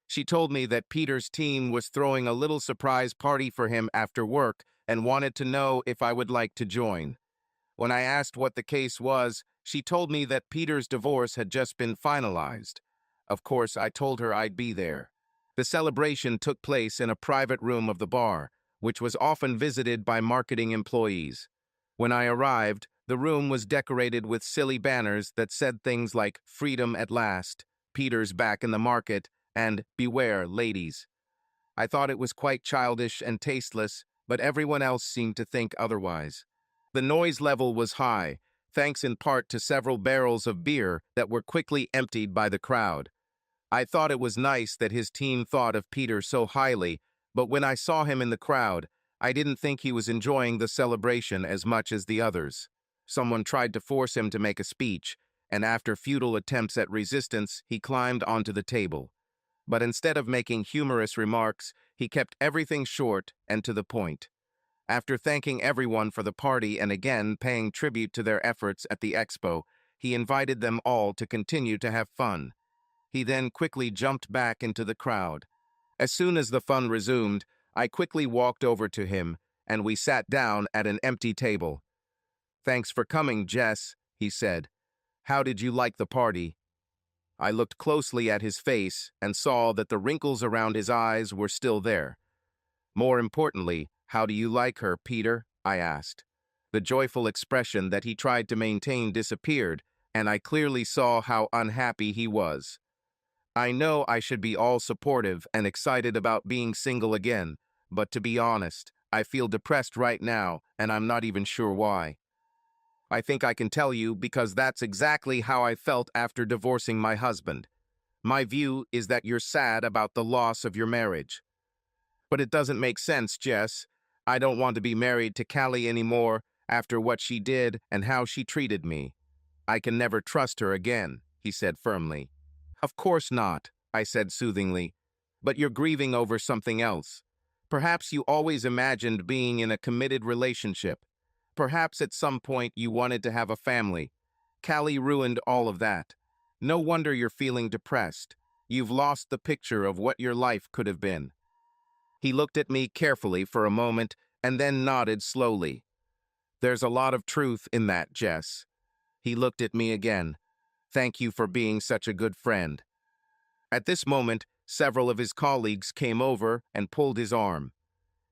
She told me that Peter's team was throwing a little surprise party for him after work and wanted to know if I would like to join. When I asked what the case was, she told me that Peter's divorce had just been finalized. Of course, I told her I'd be there. The celebration took place in a private room of the bar, which was often visited by marketing employees. When I arrived, the room was decorated with silly banners that said things like "Freedom at last," "Peter's back in the market," and "Beware, ladies." I thought it was quite childish and tasteless, but everyone else seemed to think otherwise. The noise level was high, thanks in part to several barrels of beer that were quickly emptied by the crowd. I thought it was nice that his team thought of Peter so highly, but when I saw him in the crowd, I didn't think he was enjoying the celebration as much as the others. Someone tried to force him to make a speech, and after futile attempts at resistance, he climbed onto the table. But instead of making humorous remarks, he kept everything short and to the point. After thanking everyone for the party and again paying tribute to their efforts at the expo, he invited them all to continue to have fun. He then quickly jumped back into the crowd. As soon as the fun resumed, I quickly walked over to him, and we sat down at an empty table. "Thanks for coming, Jess," he said. "How did you like the party?" I looked closely at his face and saw that the wrinkles around his eyes were still there. "More importantly, how do you like her, Peter?" I asked. The joyful expression that he tried to maintain disappeared, and I clearly saw how unhappy he was. I know I should be all supportive and excited about being single again, but to be honest, I feel depressed right now, and I'm not even sure why. I think I can tell you because that's exactly how I felt after divorcing my husband. My view is that you're sad about the loss of your marriage. But it doesn't make sense, Jess. I don't want to be married to Callie anymore after what she did and how she treated me. I can never trust her again, he said firmly. Of course not, I said soothingly. But you're grieving over something else. Perhaps you always imagined being in a committed relationship. Perhaps at some point you wanted to have a family. Callie ruined all of that. No wonder you're feeling depressed. You've lost the picture of what your life could have been. He looked at me carefully for a moment and then nodded slowly. There's a lot of truth in that, Jess. He looked at me again. Thank you for being such a good friend. At this moment, several of his colleagues came over and pulled his arm.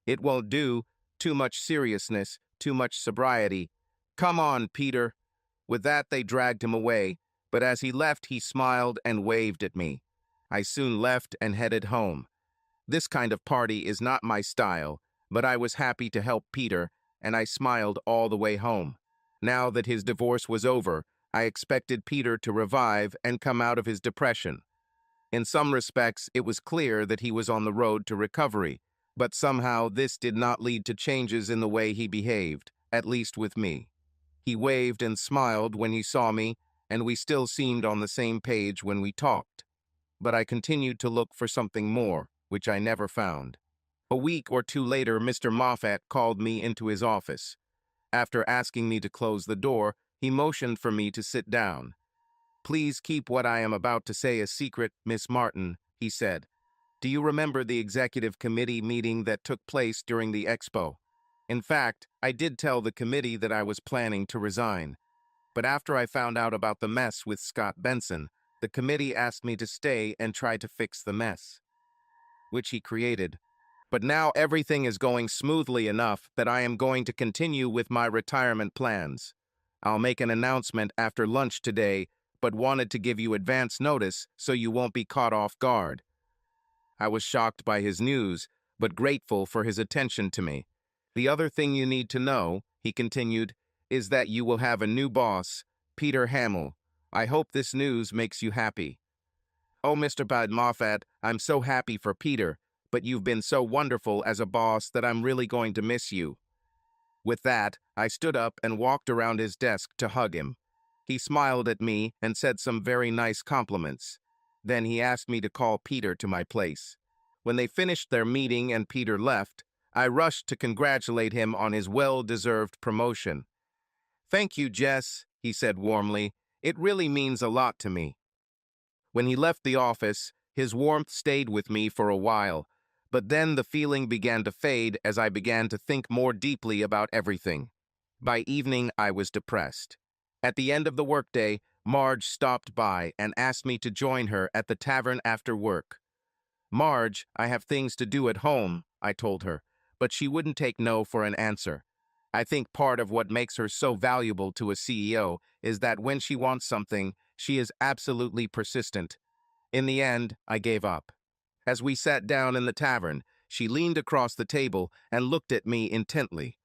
It won't do. Too much seriousness, too much sobriety. Come on, Peter. With that, they dragged him away, but as he left, he smiled and waved at me. I soon left and headed home. This kind of party is not my style, but I was happy to help Peter, and I smiled all the way home. Now that his divorce was over, I expected Peter to revive and come out of his depression. In some respects, it was clear that he was on the road to recovery, but somehow this did not lead to changes in the way he behaved, at least with me. He waved and smiled when he saw me, and we still seemed on the same page when we talked. But I continued to look for something more, which I never found. A week or two later, Mr. Moffat called me into his office. After asking me to close the door, he motioned for me to sit down. "Please keep what I am about to say a secret, Miss Martin," he said. "Do you remember the executive committee meeting that took place during the expo? In fact, I did tell the committee that I was planning to resign. But after I found out about the mess with Scott Benson, the committee asked me to stay and try to fix the mess, which he created. But now everything is going smoothly enough that I am going to continue with my retirement plans. I'll make an announcement after lunch today, but wanted to give you advance notice so you won't be caught off guard." I was shocked by his news, but grateful for his attention to me. "The other thing you need to know," he continued, "is that you will have a new boss, Peter Hamill. I hope this news makes you happy." "Oh, Mr. Bud Moffat, I'm so happy for Peter, but you've been so wonderful as a boss that I'm really going to miss you." With that, I stood up and walked around his desk to hug him. He smiled at me and said some very nice compliments. Then he asked me to call Peter to my place. When they finished their meeting and Peter left, I rushed to congratulate him on his well-deserved promotion. "Thank you, Jess," he said warmly. It really means a lot to me. When he left the office, his warmth stayed with me for a while, but then the feeling began to fade as I began to think more deeply about everything. By evening, I was depressed. At the end of the workday, Marge stopped by and asked me to join her at the tavern after work. "Marge, I have things to do at home," I told her, but she wouldn't take no for an answer. I think part of what makes her so valuable to a CEO is that when she wants something, she is absolutely persistent. In the end, I gave up. As we sat down in the tavern, she leaned across the table and looked at me intently.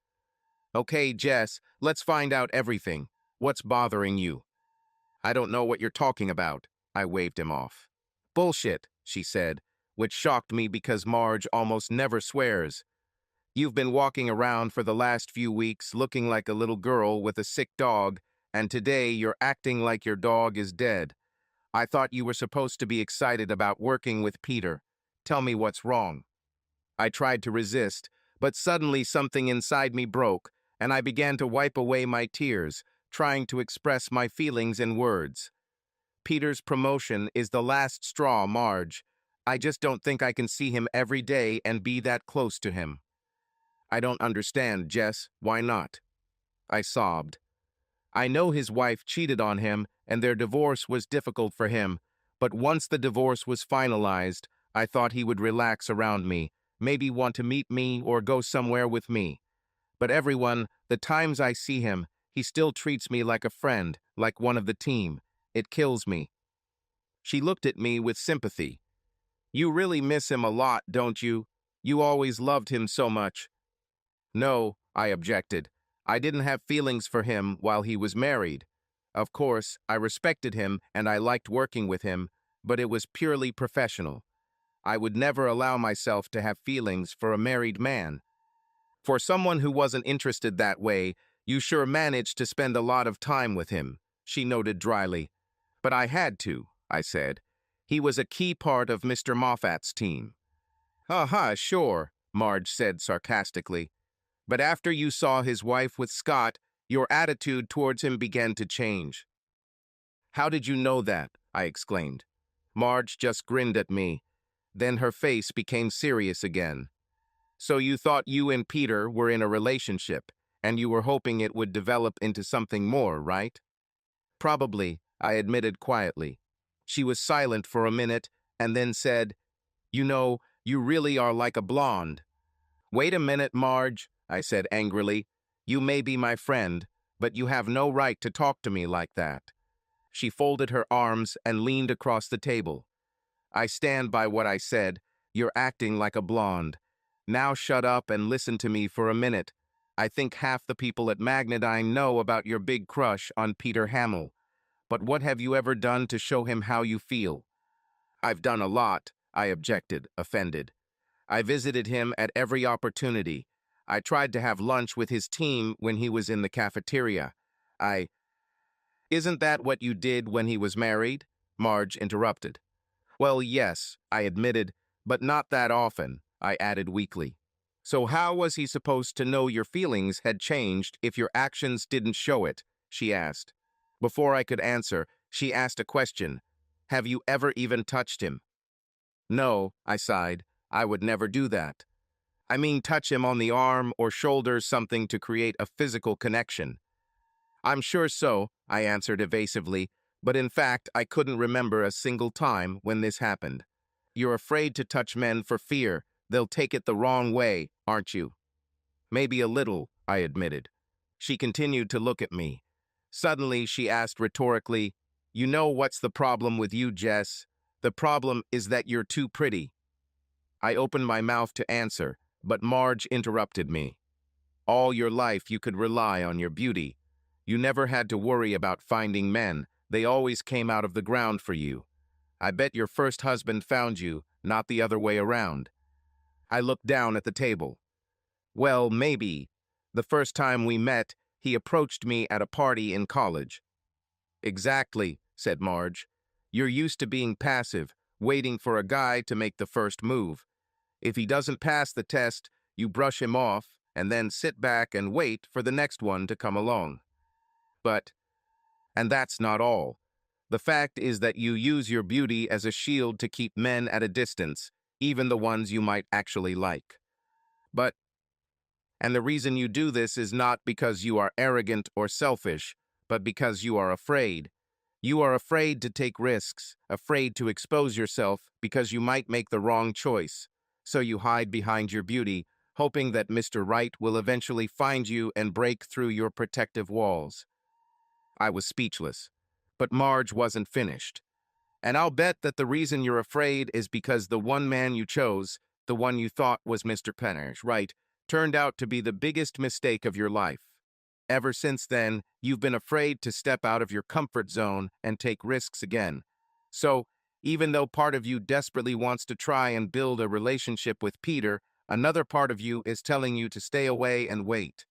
"Okay, Jess, let's find out everything. What's bothering you?" "I don't know what you're talking about." I waved him off. "Bullshit," she said, which shocked me because Marge almost never swears. "You've been walking around for the last few weeks looking like a little girl with a sick dog, and today you're acting like your dog is dead. I thought you were supposed to be excited about working with Peter. Tell me what's wrong." I tried to resist, but suddenly something inside me broke, and I began to wipe away my tears, trying to express my feelings in words. "Peter's promotion is the last straw, Marge. I just don't think I can see him every day and be that close to him." "I don't understand, Jess. Why not?" I sobbed. "I know his wife cheated on him, and their divorce was difficult for him, but once the divorce was finalized, I thought he would relax around me, maybe want to meet me or go somewhere with me. But the times I see him, he still treats me like a friend, like one of the team. It kills me." She looked at me with sympathy. "You really miss him a lot, don't you? You always loved him so much." "No," I objected. "I didn't have feelings for him while he was married. Of course, I respected him and I liked working with him, but it was purely professional. I would never allow myself to have feelings for a married man." "For someone who wasn't interested that way, you sure managed to spend a lot of time with him," she noted dryly. "But I had to," I said. "He was a key part of Mr. Moffat's team." "Ha, sure," Marge said sarcastically. "But after you saw his wife with Scott, your attitude towards him began to change." "How did you know that?" I exclaimed. Marge just grinned at me. Then her face became serious again. "So you thought you and Peter were in a relationship, and you were hoping it would develop into something more, right?" "Probably," I admitted quietly. She was silent for a minute, and then said, "You know, you really are like a blonde." "Wait a minute, Marge," I said angrily. "You may be my friend, but you have no right to talk to me like that." She folded her arms and leaned across the table. "I stand by what I said. You're acting like a blonde. Now shut up and listen to me for a minute. I think half the people at Magnadine know about your big crush on Peter Hamill. But what have you ever done to show him how you feel?" "I've done a lot," I objected, offended. "I visited him at every opportunity. I tried to have lunch with his team when he was in the cafeteria. I—" "Isn't that what you did when he was married?" Marge interrupted. "Well, yes," I admitted, "but not that often," I added weakly. "So how was he supposed to know your feelings had changed if your actions didn't show it?" she asked. Before I could answer, she asked a question. "Have you ever even touched him?" "No," I sighed. "I would never do that. I mean touch him on the arm or shoulder, something to create a physical connection." "I'm sure so," I answered evasively, but in fact I couldn't remember a single time when this happened. "You're afraid to touch men for fear. They'll take it the wrong way, aren't you?" "Maybe a little," I admitted. She continued to look at me. Suddenly she asked rhetorically, "You know what's the problem with you, Jess? The problem is that you're too pretty." I opened my mouth to answer, but Marge interrupted me. "All your life you could rely on your beauty. You never had to worry about finding men. They always came out of the ground for you. I bet your first husband found you, not the other way around." I looked down at the table. "Well, maybe. The first time we met, he approached me at a party in college." "Exactly," said Marge. "You're used to being passive, waiting for a guy to make the first move. If he doesn't pass the test, you brush him off and then sit back and wait for the next one to come along." But And that's not all. The fact is that you use your beauty as a shield to keep men at a distance, even the ones you might actually like. But, and the reason you do this is not because you are arrogant or selfish, but because you are afraid. You are afraid to take risks, afraid to expose yourself because you might make the wrong choice. So you hide behind your beauty, hoping that Mr. Right will eventually find you and break through your protective walls. I was speechless. But Marge wasn't finished. And I'll bet that the reason you're afraid is because the one man you chose, the one you thought was Mr. Penner's right, turned out to be the biggest mistake of your life. Ever since then, you've been afraid to step out of your comfort zone and take risks again. So, even though part of you desperately wants to try and build a relationship with Peter, another part of you is telling you to stay away and wait.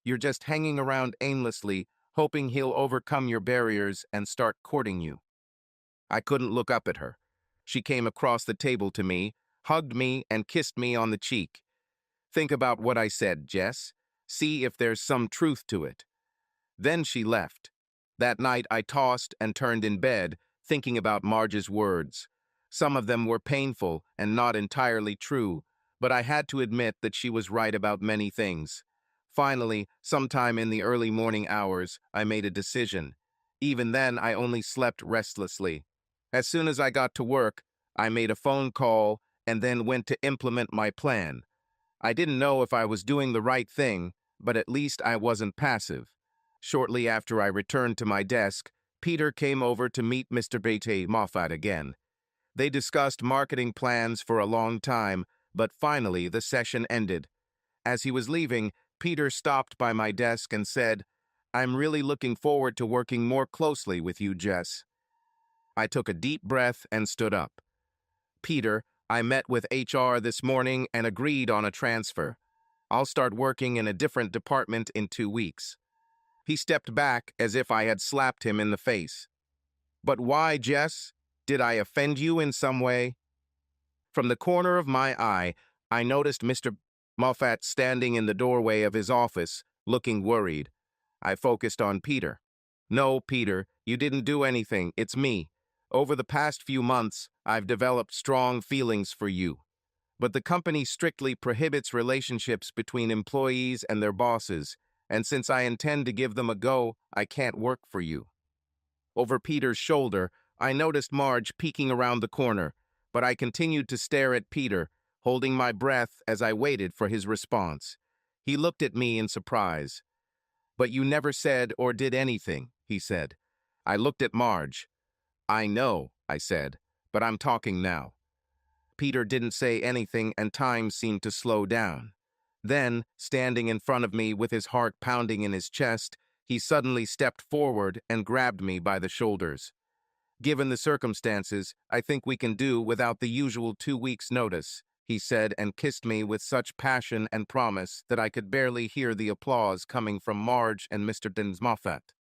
You're just hanging around aimlessly, hoping he'll overcome your barriers and start courting you. I couldn't look up at her. She came across the table to me, hugged me, and kissed me on the cheek. Think about what I said, Jess. See if there's some truth to it. Then she left. That night I tossed and turned in bed, thinking about Marge's words. Some of them were painful and not entirely true, but I had to admit that she was right about many things. Finally, sometime in the early morning hours, I made a decision. Even then, I only slept restlessly. As soon as I got to work, I made a phone call and then went to implement my plan. I didn't know if I was doing the right thing, but at least I wasn't passive. Shortly after I returned to my desk, Peter came over to meet Mr. Beatty Moffat again. They discussed marketing plans for a long time, but finally the session ended. As he was leaving, Peter stopped by my desk and said, "I'm really looking forward to working more closely with you, Jess." I took a deep breath and stood up. "Peter, I met with HR this morning and agreed on a transfer. I'll start working in a different department in 2 weeks." He stepped back as if I had slapped him in the face. "But why, Jess? Did I offend you in some way?" From the corner of my eye, I noticed Mr. Moffat standing in the doorway of his office, looking worried. I focused on Peter. "No, Peter, you didn't do anything. It's me. Over the past few months, I've developed strong feelings for you. But the company strictly prohibits relationships between employees and their bosses, and since I intend to give them a go, I can't work for you." Over Peter's shoulder, I noticed Marge peeking around the corner, but I continued to stare at Peter, holding my breath as I waited for his response. He looked at me in surprise. "But you never said or did anything," he said. I looked at Marge. "I know," I said, "but I'm talking now." Peter didn't say anything and time seemed to slow down. Then, standing in front of me with his heart pounding in his chest, he suddenly stepped forward and grabbed me by the shoulders. "Given the circumstances, I think we can do without the usual 2 weeks' notice," he said and kissed me with such passion and promise that I could barely hear the applause coming from Marge and Mr. Dins Moffat.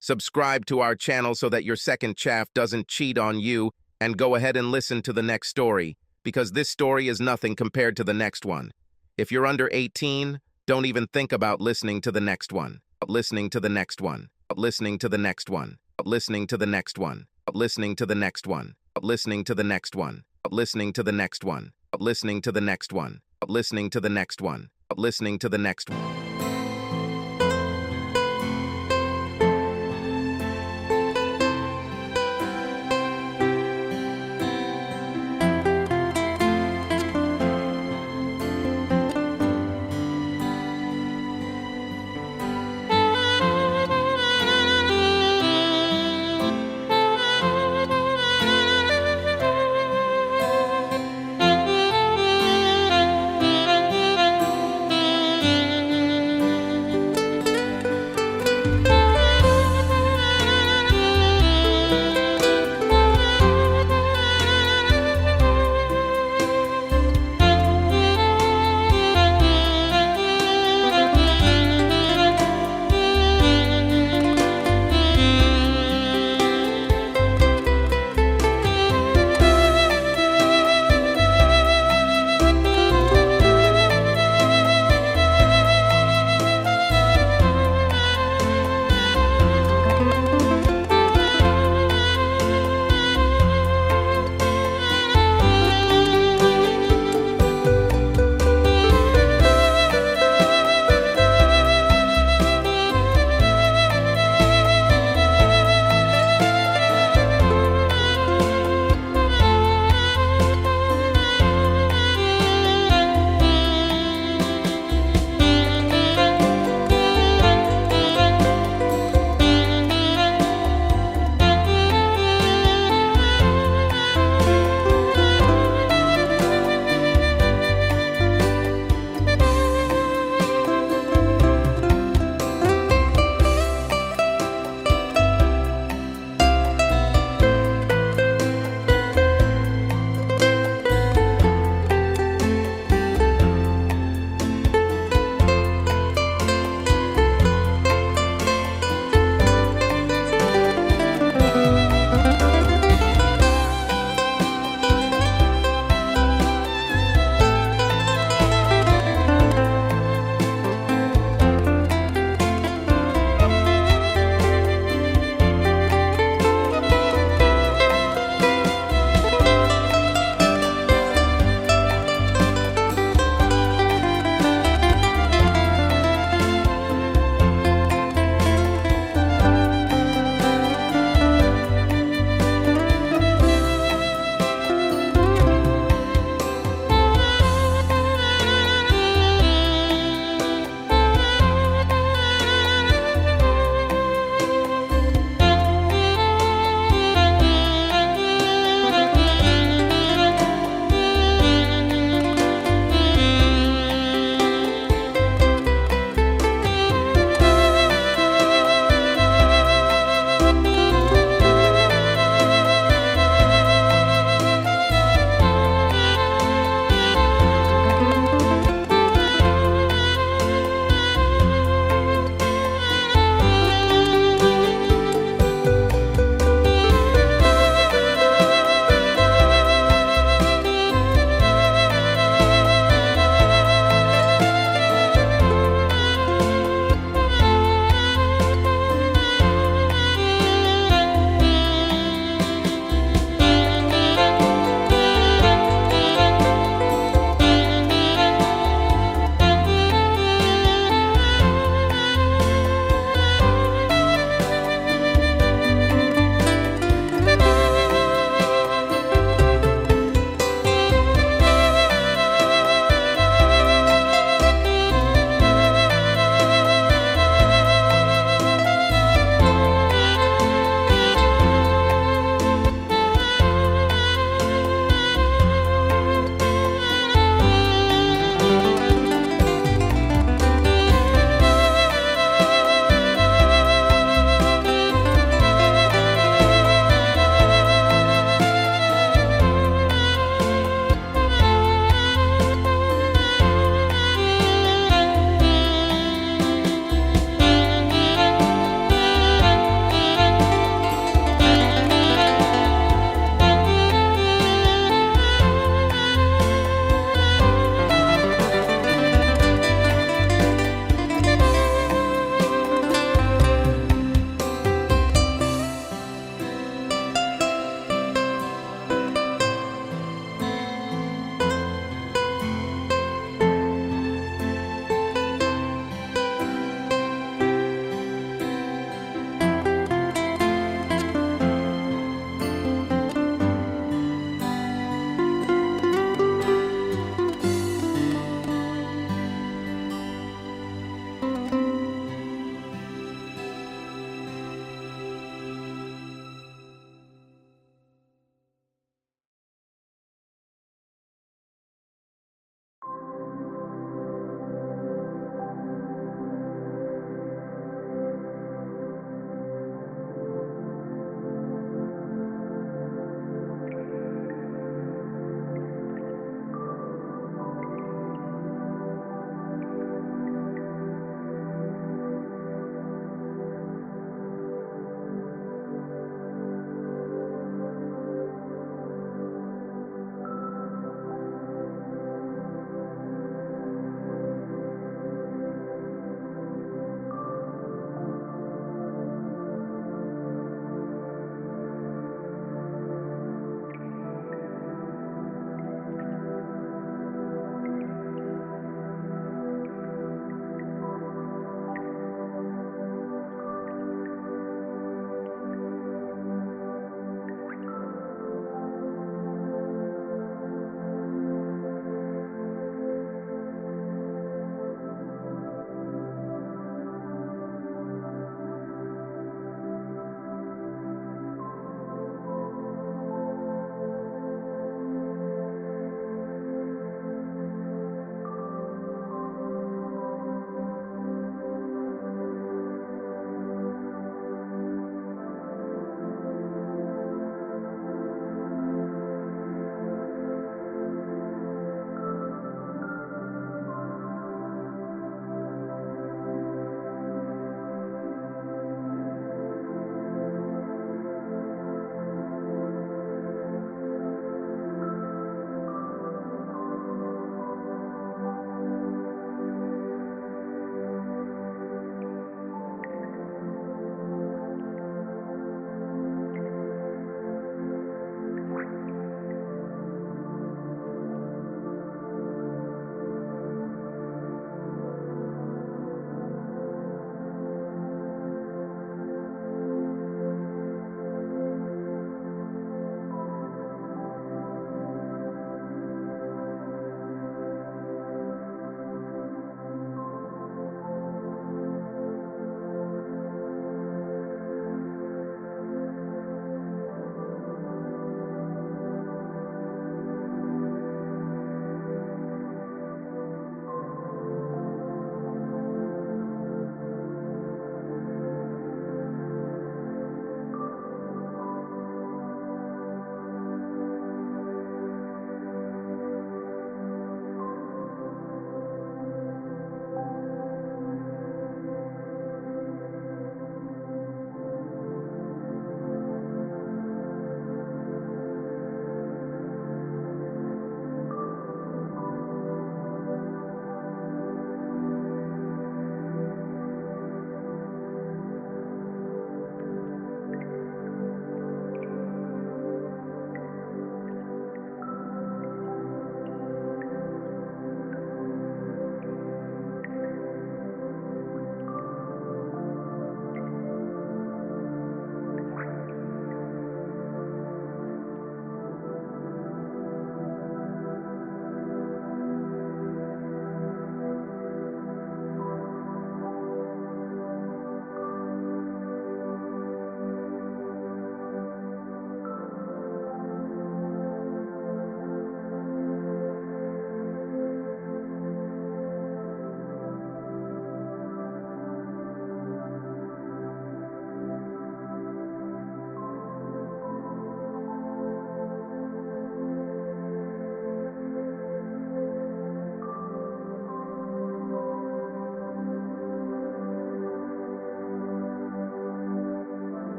Subscribe to our channel so that your second chaff doesn't cheat on you, and go ahead and listen to the next story, because this story is nothing compared to the next one. If you're under 18, don't even think about listening to the next one. Listening to the next one. Listening to the next one. Listening to the next one. Listening to the next one. Listening to the next one. Listening to the next one. Listening to the next one. Listening to the next one. Listening to the next one.